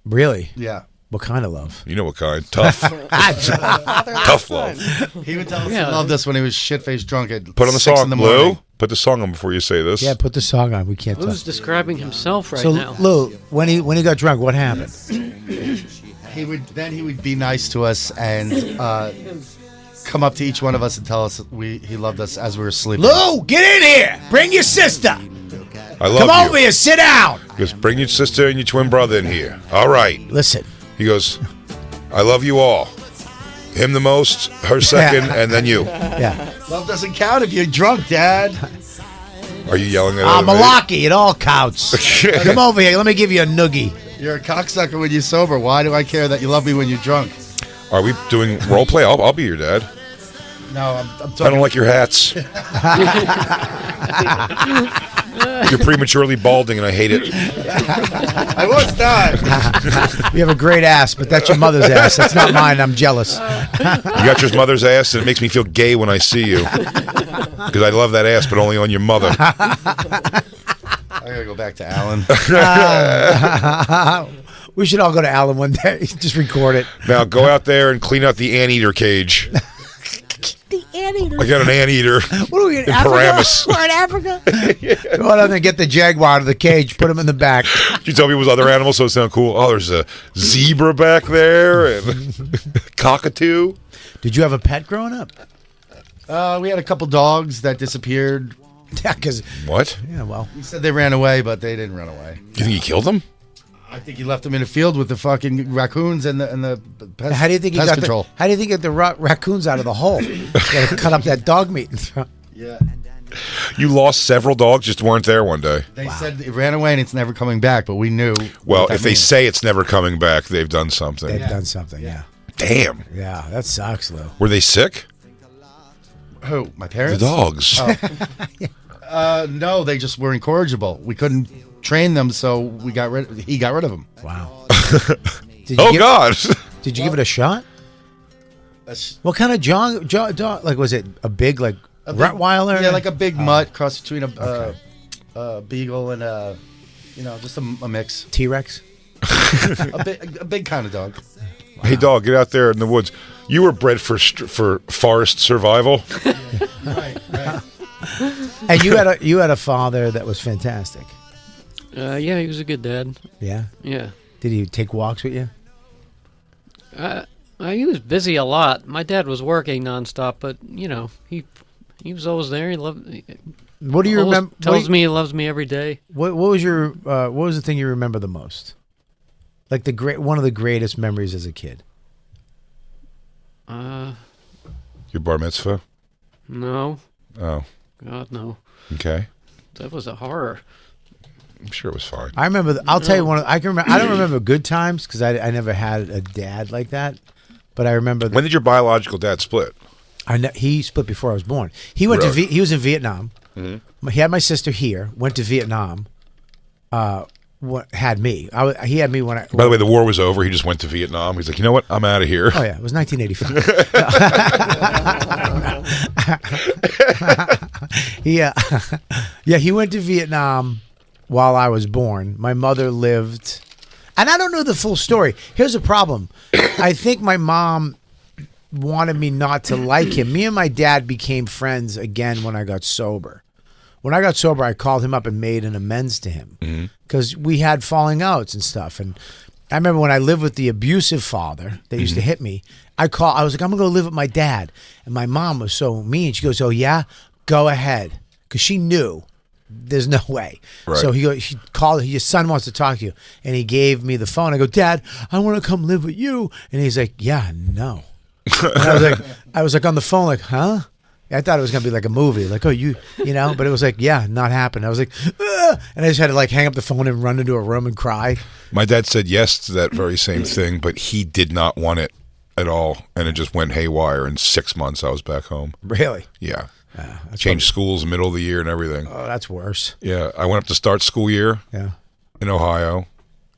B: Really?
E: Yeah.
B: What kind of love?
A: You know what kind? Tough. Tough love.
E: He would tell us
D: Yeah.
E: he loved us when he was shit-faced drunk at
A: Put on the
E: 6
A: song,
E: in the morning.
A: Lou. Put the song on before you say this.
B: Yeah, put the song on. We can't talk.
D: Lou's describing himself right
B: So
D: now.
B: Lou, when he got drunk, what happened?
E: He would be nice to us and come up to each one of us and tell us he loved us as we were sleeping.
B: Lou, get in here. Bring your sister.
A: I love
B: Come
A: you.
B: over here. Sit down.
A: He goes, bring your sister and your twin brother in here. All right.
B: Listen.
A: He goes, I love you all. Him the most, her second, and then you.
B: Yeah.
E: Love doesn't count if you're drunk, Dad.
A: Are you yelling at
B: I'm
A: me?
B: a Malaki. It all counts. Come over here. Let me give you a noogie.
E: You're a cocksucker when you're sober. Why do I care that you love me when you're drunk?
A: Are we doing role play? I'll be your dad.
E: No, I'm talking.
A: I don't like your hats. You're prematurely balding, and I hate it.
E: I was not.
B: You have a great ass, but that's your mother's ass. That's not mine. I'm jealous.
A: You got your mother's ass, and it makes me feel gay when I see you. Because I love that ass, but only on your mother.
E: I gotta go back to Alan.
B: We should all go to Alan one day. Just record it.
A: Now go out there and clean out the anteater cage.
B: The anteater.
A: I got an anteater.
B: What are we in
A: In
B: Africa?
A: Paramus.
B: We're in Africa. Go out there and get the jaguar out of the cage. Put him in the back.
A: You tell me it was other animals, so it sound cool. Oh, there's a zebra back there and cockatoo.
B: Did you have a pet growing up?
E: We had a couple dogs that disappeared.
B: Yeah, because
A: What?
B: yeah, well,
E: He said they ran away, but they didn't run away.
A: You think he killed them?
E: I think he left them in the field with the fucking raccoons and the pest,
B: how do you think he
E: pest
B: got
E: control.
B: how do you think he got the raccoons out of the hole? Gotta cut up that dog meat and throw.
E: Yeah.
A: You lost several dogs, just weren't there one day.
E: They said it ran away and it's never coming back, but we knew.
A: Well,
E: what that
A: if they
E: means.
A: say it's never coming back, they've done something.
B: They've done something. Yeah,
A: Damn.
B: yeah, that sucks, Lou.
A: Were they sick?
E: Who? My
A: The
E: parents?
A: dogs.
E: No, they just were incorrigible. We couldn't train them, so he got rid of them.
B: Wow.
A: Oh, God.
B: Did you give it a shot? What kind of dog? Like, was it a big like
E: A big-
B: Rottweiler?
E: Yeah, like a big mutt cross between a beagle and just a mix.
B: T-Rex.
E: a big kind of dog.
A: Hey, dog, get out there in the woods. You were bred for forest survival.
E: Right.
B: And you had a father that was fantastic.
D: Yeah, he was a good dad.
B: Yeah.
D: Yeah.
B: Did he take walks with you?
D: He was busy a lot. My dad was working nonstop, but he was always there. He loved.
B: What do you
D: always
B: remember?
D: Tells me he loves me every day.
B: What was your what was the thing you remember the most? Like one of the greatest memories as a kid.
A: Your bar mitzvah?
D: No,
A: Oh,
D: God no.
A: okay.
D: That was a horror.
A: I'm sure it was fine.
B: I remember. I'll tell you one. I can remember. I don't remember good times because I never had a dad like that. But I remember.
A: When did your biological dad split?
B: He split before I was born. He went
A: Really?
B: he was in Vietnam. Mm-hmm. He had my sister here. Went to Vietnam. Had me. He had me when I.
A: By the way, the war was over. He just went to Vietnam. He's like, you know what? I'm out of here.
B: Oh yeah, it was 1985. He went to Vietnam while I was born. My mother lived, and I don't know the full story. Here's the problem. I think my mom wanted me not to like him. Me and my dad became friends again when I got sober. When I got sober, I called him up and made an amends to him because we had falling outs and stuff. And I remember when I lived with the abusive father that used to hit me, I was like, I'm going to go live with my dad. And my mom was so mean. She goes, oh, yeah? Go ahead. Because she knew there's no way.
A: Right.
B: So she called, your son wants to talk to you. And he gave me the phone. I go, Dad, I want to come live with you. And he's like, yeah, no. And I was like on the phone like, huh? I thought it was going to be like a movie. Like, oh, but it was like, yeah, not happening. I was like, ugh! And I just had to like hang up the phone and run into a room and cry.
A: My dad said yes to that very same thing, but he did not want it at all. And it just went haywire. In 6 months, I was back home.
B: Really?
A: Yeah. Changed schools middle of the year and everything.
B: Oh, that's worse.
A: Yeah. I went up to start school year
B: Yeah.
A: in Ohio.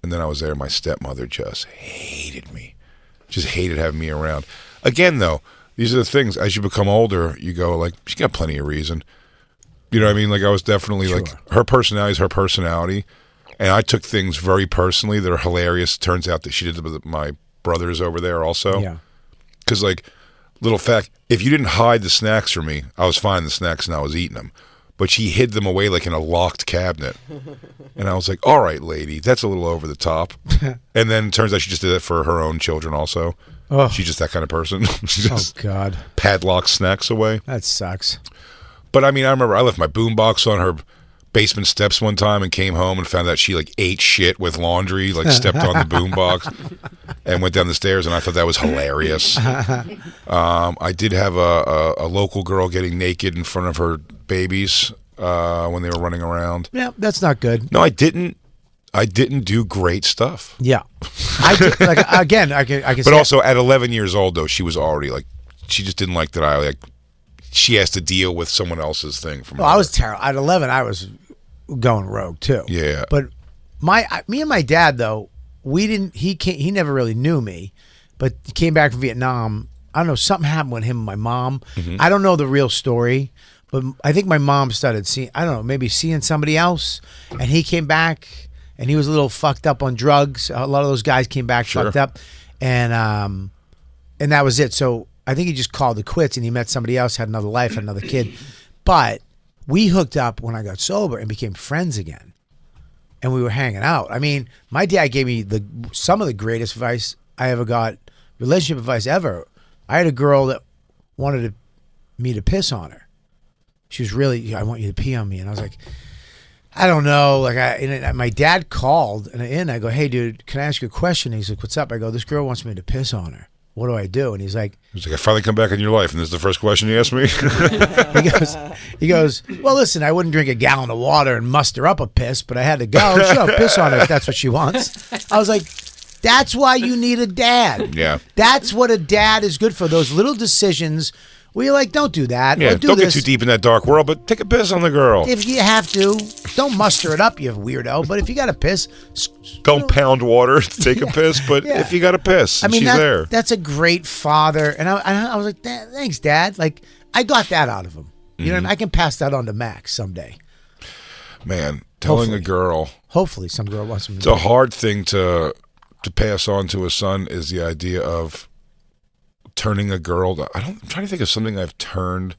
A: And then I was there. My stepmother just hated me. Just hated having me around. Again, though, these are the things, as you become older, you go like, she got plenty of reason. You know what I mean? Like I was definitely like, her personality is her personality. And I took things very personally that are hilarious. It turns out that she did it with my brothers over there also.
B: Yeah.
A: Because, like, little fact, if you didn't hide the snacks from me, I was finding the snacks and I was eating them. But she hid them away like in a locked cabinet. And I was like, all right, lady, that's a little over the top. And then it turns out she just did that for her own children also.
B: Oh.
A: She's just that kind of person. She just
B: God.
A: padlocks snacks away.
B: That sucks.
A: But I mean, I remember I left my boombox on her basement steps one time and came home and found out she like ate shit with laundry, like stepped on the boombox and went down the stairs, and I thought that was hilarious. I did have a local girl getting naked in front of her babies when they were running around.
B: Yeah, that's not good.
A: No, I didn't do great stuff.
B: Yeah, I did, like again. I can.
A: But also at 11 years old, though, she was already like, she just didn't like that I like. She has to deal with someone else's thing. From
B: well, I was terrible. At 11, I was going rogue too.
A: Yeah.
B: But me and my dad though, we didn't. He never really knew me, but he came back from Vietnam. I don't know. Something happened with him and my mom.
A: Mm-hmm.
B: I don't know the real story, but I think my mom started seeing. I don't know. Maybe seeing somebody else, and he came back, and he was a little fucked up on drugs. A lot of those guys came back fucked up, and that was it. So I think he just called it quits, and he met somebody else, had another life, had another kid. But we hooked up when I got sober and became friends again, and we were hanging out. I mean, my dad gave me some of the greatest advice I ever got, relationship advice ever. I had a girl that wanted me to piss on her. She was really, I want you to pee on me, and I was like, I don't know. Like my dad called, and I go, hey, dude, can I ask you a question? And he's like, what's up? I go, this girl wants me to piss on her. What do I do? And he's like,
A: I finally come back in your life, and this is the first question you asked me.
B: he goes, well, listen, I wouldn't drink a gallon of water and muster up a piss, but I had to go. Sure, piss on her if that's what she wants. I was like, that's why you need a dad.
A: Yeah.
B: That's what a dad is good for. Those little decisions where you're like, don't do that.
A: Yeah,
B: or
A: don't
B: this.
A: get too deep in that dark world, but take a piss on the girl.
B: If you have to, don't muster it up, you weirdo. But if you got to piss,
A: don't pound water to take a piss, but
B: Yeah.
A: if you got to piss, she's there.
B: That's a great father. And I was like, thanks, Dad. Like, I got that out of him. You know what I mean? I can pass that on to Max someday.
A: Man, telling
B: Hopefully.
A: a girl.
B: Hopefully some girl wants him to
A: It's a hard thing to pass on to a son is the idea of turning a girl. I'm trying to think of something I've turned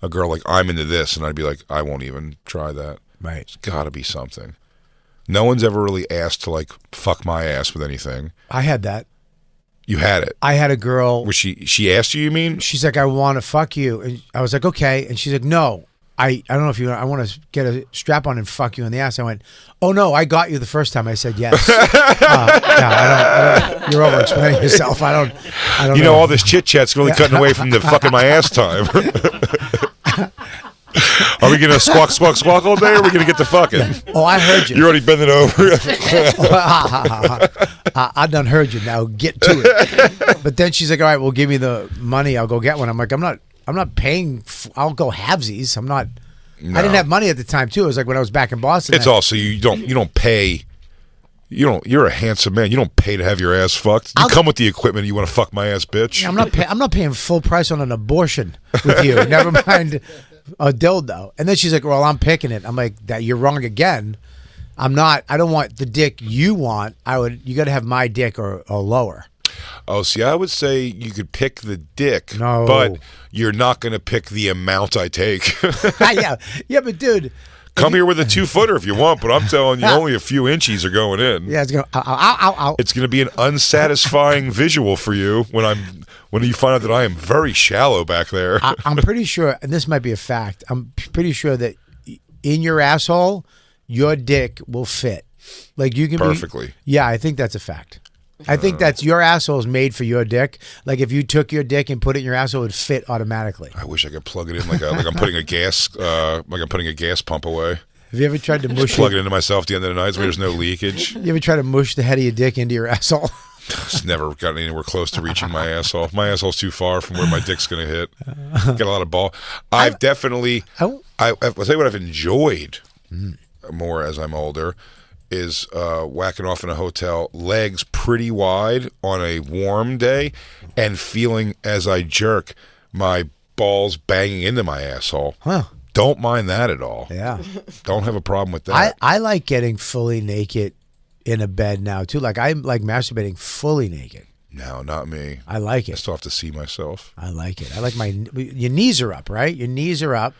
A: a girl like, I'm into this, and I'd be like, I won't even try that.
B: Right.
A: It's got to be something. No one's ever really asked to like fuck my ass with anything.
B: I had that.
A: You had it.
B: I had a girl.
A: Was she asked you mean?
B: She's like, I want to fuck you. And I was like, okay. And she's like, no. I don't know if you. I want to get a strap on and fuck you in the ass. I went, oh no, I got you the first time. I said yes. I don't. You're over explaining yourself. I don't.
A: You know all this chit chat's really cutting away from the fucking my ass time. Are we gonna squawk all day, or are we gonna get to fucking?
B: Oh, I heard you.
A: You're already bending over.
B: I done heard you. Now get to it. But then she's like, all right, well, give me the money. I'll go get one. I'm like, I'm not paying. I'll go halvesies. I'm not.
A: No.
B: I didn't have money at the time too. It was like when I was back in Boston.
A: It's also you don't pay. You're a handsome man. You don't pay to have your ass fucked. You come with the equipment. You want to fuck my ass, bitch.
B: I'm not paying full price on an abortion with you. Never mind a dildo. And then she's like, well, I'm picking it. I'm like, that you're wrong again. I'm not. I don't want the dick you want. You got to have my dick or lower.
A: Oh, see, I would say you could pick the dick,
B: No.
A: but you're not going to pick the amount I take.
B: yeah, but dude.
A: Come here with a 2-footer if you want, but I'm telling you, only a few inches are going in.
B: Yeah, it's going to, ow.
A: It's going to be an unsatisfying visual for you when you find out that I am very shallow back there.
B: I'm pretty sure, and this might be a fact, I'm pretty sure that in your asshole, your dick will fit. Like you can
A: Perfectly.
B: Yeah, I think that's a fact. I think that's your asshole is made for your dick. Like if you took your dick and put it in your asshole, it would fit automatically.
A: I wish I could plug it in like I'm putting a gas pump away.
B: Have you ever tried to mush
A: Plug it into myself at the end of the night so there's no leakage.
B: You ever try to mush the head of your dick into your asshole?
A: It's never gotten anywhere close to reaching my asshole. My asshole's too far from where my dick's going to hit. Get a lot of ball. I'll tell you what I've enjoyed more as I'm older is whacking off in a hotel, legs pretty wide on a warm day, and feeling as I jerk my balls banging into my asshole.
B: Huh.
A: Don't mind that at all.
B: Yeah.
A: Don't have a problem with that.
B: I like getting fully naked in a bed now too. Like I like masturbating fully naked.
A: No, not me.
B: I like
A: I
B: it.
A: still have to see myself.
B: I like it. I like your knees are up, right? Your knees are up.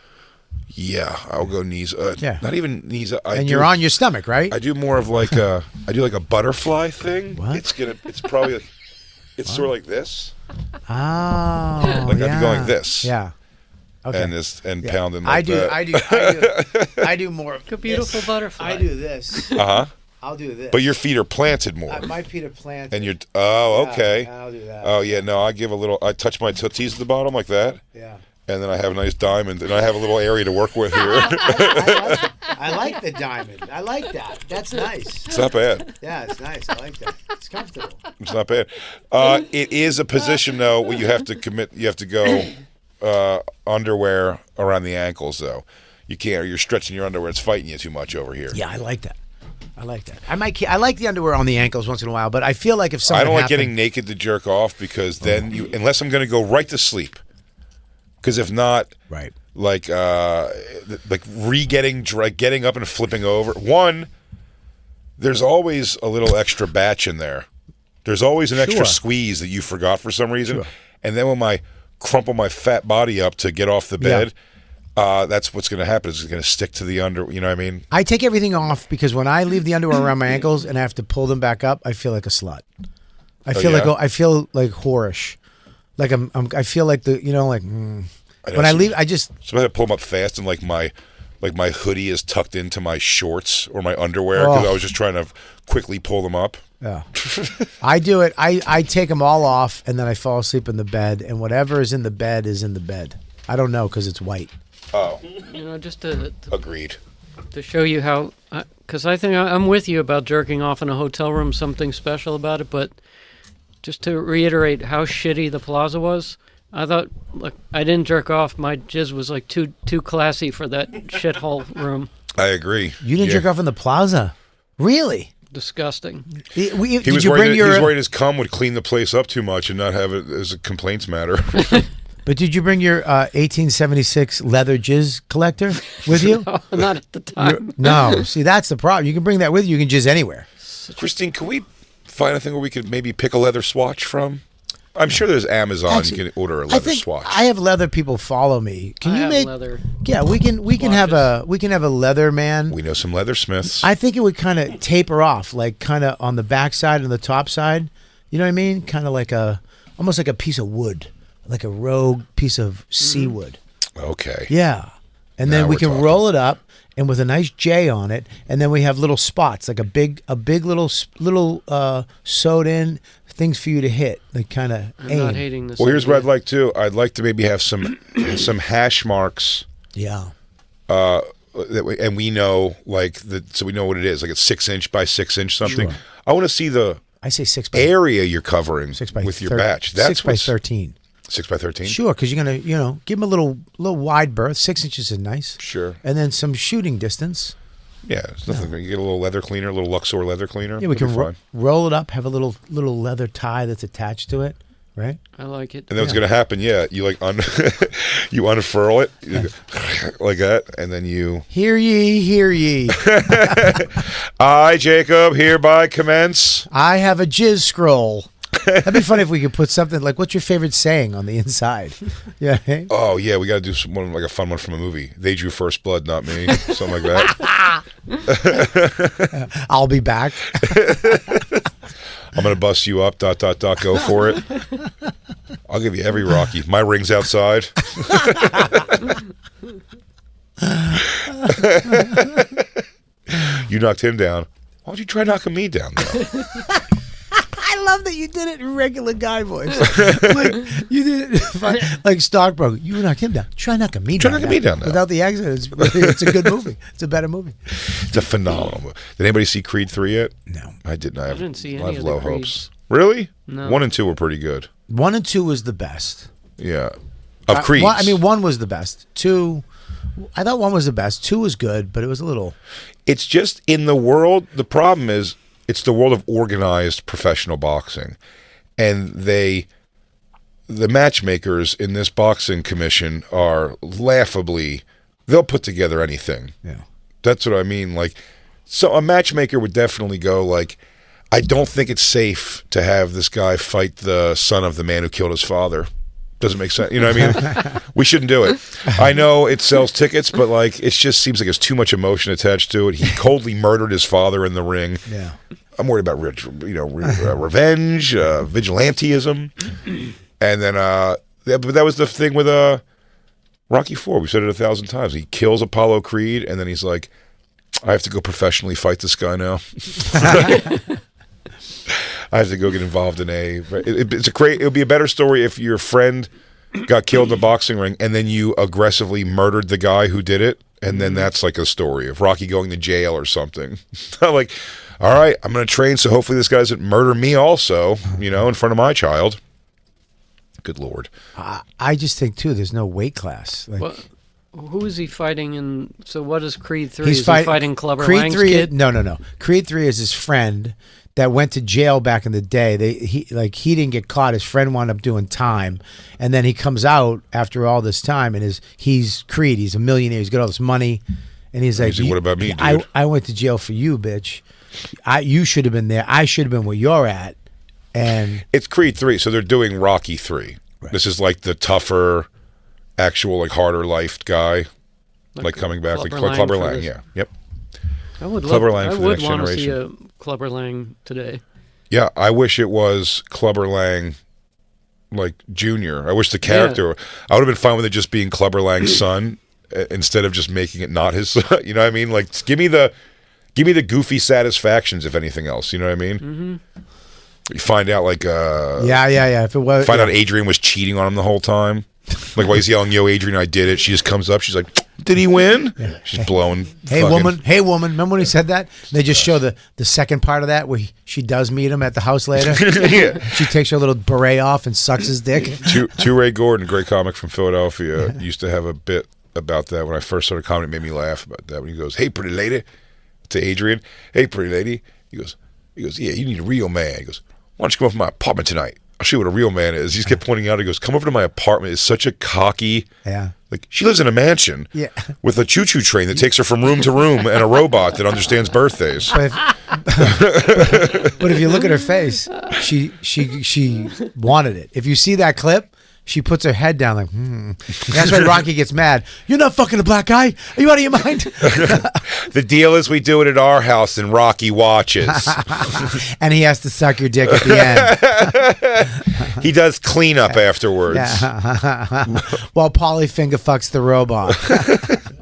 A: Yeah, I'll go knees.
B: Yeah.
A: Not even knees.
B: And you're on your stomach, right?
A: I do more of like a. I do like a butterfly thing.
B: What?
A: It's probably. Like, it's sort of like this.
B: Oh,
A: Like I'd be going like this.
B: Yeah. Okay.
A: And
B: Yeah.
A: pounding like that.
B: I do more of
D: A beautiful
B: this.
D: butterfly.
B: I do this.
A: Uh-huh.
B: I'll do this.
A: But your feet are planted more.
B: My feet are planted.
A: And you're. Oh, okay.
B: Yeah, I'll do that.
A: Oh, yeah. No, I give a little. I touch my tootsies at the bottom like that.
B: Yeah.
A: And then I have a nice diamond, and I have a little area to work with here.
B: I like the diamond. I like that. That's nice.
A: It's not bad.
B: Yeah, it's nice. I like that. It's comfortable.
A: It's not bad. It is a position, though, where you have to commit. You have to go underwear around the ankles, though. You can't, or you're stretching your underwear. It's fighting you too much over here.
B: Yeah, I like that. I like that. I like the underwear on the ankles once in a while, but I feel like if something
A: I don't like
B: happened,
A: getting naked to jerk off because then unless I'm going to go right to sleep. Because if not,
B: right,
A: like getting up and flipping over. One, there's always a little extra batch in there. There's always an extra squeeze that you forgot for some reason.
B: Sure.
A: And then when I crumple my fat body up to get off the bed, that's what's going to happen. Is it's going to stick to the under. You know what I mean?
B: I take everything off because when I leave the underwear around my ankles and I have to pull them back up, I feel like a slut. I feel like whorish. Like I feel like when I leave, I just.
A: Sometimes I pull them up fast and like my hoodie is tucked into my shorts or my underwear because I was just trying to quickly pull them up.
B: Yeah, I do it. I take them all off and then I fall asleep in the bed, and whatever is in the bed is in the bed. I don't know because it's white.
A: Oh,
D: Just to
A: agreed.
D: To show you how, because I think I'm with you about jerking off in a hotel room. Something special about it, but. Just to reiterate how shitty the plaza was, I thought, look, I didn't jerk off. My jizz was like too classy for that shithole room.
A: I agree.
B: You didn't jerk off in the plaza? Really?
D: Disgusting.
A: He was worried his cum would clean the place up too much and not have it as a complaints matter.
B: But did you bring your 1876 leather jizz collector with you?
D: No, not at the time.
B: No. See, that's the problem. You can bring that with you. You can jizz anywhere.
A: Christine, can we find a thing where we could maybe pick a leather swatch from? I'm sure there's Amazon.
B: Actually,
A: you can order a leather swatch.
B: I have leather people follow me. Can you make
D: leather?
B: Yeah, we can have a leather man.
A: We know some leathersmiths.
B: I think it would kind of taper off, like kind of on the back side and the top side. You know what I mean? Kind of like almost like a piece of wood, like a rogue piece of seawood.
A: Okay.
B: Yeah, and then we can roll it up. And with a nice J on it, and then we have little spots, like a big little sewed in things for you to hit, like kind of aim.
D: I'm not hating this.
A: Well, here's what I'd like too. I'd like to maybe have some hash marks.
B: Yeah.
A: And we know so we know what it is. Like it's 6 inch by 6 inch something.
B: Sure.
A: I want to see the.
B: I say 6 by
A: area you're covering
B: 6 by
A: with your batch. That's
B: 6 by 13.
A: 6 by 13.
B: Sure, because you're gonna give them a little wide berth. 6 inches is nice.
A: Sure.
B: And then some shooting distance.
A: Yeah, it's nothing. You get a little leather cleaner, a little Luxor leather cleaner.
B: Yeah, we can roll it up. Have a little leather tie that's attached to it. Right.
D: I like it.
A: And then what's going to happen? Yeah, you you unfurl it like that, and then you
B: hear ye.
A: I, Jacob, hereby commence.
B: I have a jizz scroll. That'd be funny if we could put something like, "What's your favorite saying?" on the inside. Yeah.
A: Oh yeah, we got to do one like a fun one from a movie. They drew first blood, not me. Something like that.
B: I'll be back.
A: I'm gonna bust you up. ... Go for it. I'll give you every Rocky. My ring's outside. You knocked him down. Why don't you try knocking me down, though?
B: I love that you did it in regular guy voice. Like you did it like stockbroker. You knock him down. Try knocking me down.
A: Try knocking me down.
B: Without the accent, it's a good movie. It's a better movie.
A: It's a phenomenal movie. Did anybody see Creed 3 yet?
B: No.
A: I didn't. I
D: didn't see any
A: I have
D: of
A: low
D: the
A: hopes.
D: Creeds.
A: Really?
D: No.
A: 1 and 2 were pretty good.
B: 1 and 2 was the best.
A: Yeah. Of Creed.
B: 1 was the best. 2, I thought 1 was the best. 2 was good, but it was a little.
A: It's just in the world. The problem is, it's the world of organized professional boxing, and the matchmakers in this boxing commission are laughably. They'll put together anything.
B: Yeah.
A: That's what I mean. Like, so a matchmaker would definitely go like, I don't think it's safe to have this guy fight the son of the man who killed his father. Doesn't make sense. You know what I mean? We shouldn't do it. I know it sells tickets, but like it just seems like there's too much emotion attached to it. He coldly murdered his father in the ring.
B: Yeah.
A: I'm worried about revenge, vigilantism, and then but that was the thing with Rocky IV. We've said it 1,000 times. He kills Apollo Creed, and then he's like, "I have to go professionally fight this guy now. I have to go get involved in it would be a better story if your friend got killed in the boxing ring, and then you aggressively murdered the guy who did it, and then that's like a story of Rocky going to jail or something. Like, all right, I'm going to train, so hopefully this guy doesn't murder me also, in front of my child. Good Lord.
B: I just think, too, there's no weight class. Like,
D: Well, who is he fighting in? So what is Creed 3?
B: he's
D: Is he fighting Clubber
B: Creed
D: Lang's
B: 3,
D: kid?
B: No. Creed 3 is his friend that went to jail back in the day. He didn't get caught. His friend wound up doing time, and then he comes out after all this time, and he's Creed. He's a millionaire. He's got all this money, and he's like,
A: "What about me, dude?
B: I went to jail for you, bitch. You should have been there. I should have been where you're at." And
A: it's Creed 3, so they're doing Rocky 3. Right. This is like the tougher, actual, like harder life guy, like coming back, like Clubber Lang. Yeah, yep.
D: I would
A: Clubber Lang
D: I
A: for the
D: would
A: next
D: want to see
A: generation.
D: a Clubber Lang today.
A: Yeah, I wish it was Clubber Lang, like Junior. I wish the character. I would have been fine with it just being Clubber Lang's son instead of just making it not his son. You know what I mean? Like, give me the goofy satisfactions, if anything else. You know what I mean? Mm-hmm. You find out like
B: yeah. If it was,
A: find out Adrian was cheating on him the whole time. Like while he's yelling, "Yo, Adrian, I did it." She just comes up. She's like, "Did he win?" Yeah. She's blowing.
B: Hey, woman. Remember when he said that? They just show the second part of that where she does meet him at the house later.
A: Yeah.
B: She takes her little beret off and sucks his dick.
A: Ray Gordon, great comic from Philadelphia, used to have a bit about that. When I first started comedy, it made me laugh about that. When he goes, "Hey, pretty lady," to Adrian. "Hey, pretty lady." He goes, "Yeah, you need a real man." He goes, "Why don't you come over to my apartment tonight? I'll show you what a real man is." He just kept pointing out. He goes, "Come over to my apartment." It's such a cocky.
B: Yeah.
A: Like, she lives in a mansion.
B: Yeah.
A: With a choo-choo train that takes her from room to room and a robot that understands birthdays.
B: But if you look at her face, she wanted it. If you see that clip, she puts her head down like, That's why Rocky gets mad. "You're not fucking a black guy. Are you out of your mind?"
A: The deal is we do it at our house and Rocky watches.
B: And he has to suck your dick at the end.
A: He does cleanup afterwards.
B: Yeah. While Paulie finger fucks the robot.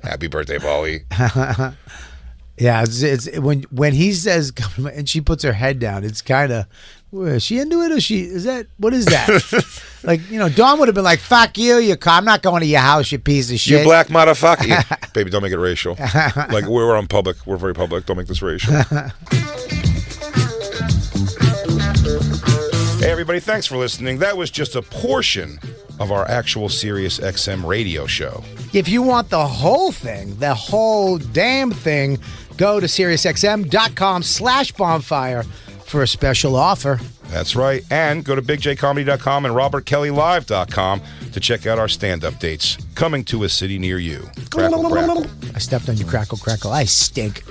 A: Happy birthday, Paulie.
B: Yeah, it's when he says, and she puts her head down, it's kind of, is she into it, or what is that? Like, Dawn would have been like, "Fuck you, I'm not going to your house, you piece of shit.
A: You black motherfucker." Yeah. Baby, don't make it racial. Like, we're on public. We're very public. Don't make this racial. Hey, everybody, thanks for listening. That was just a portion of our actual Sirius XM radio show.
B: If you want the whole thing, the whole damn thing, go to SiriusXM.com/bonfire for a special offer.
A: That's right. And go to BigJComedy.com and RobertKellyLive.com to check out our stand-up dates coming to a city near you. Crackle, crackle.
B: I stepped on your crackle, crackle. I stink.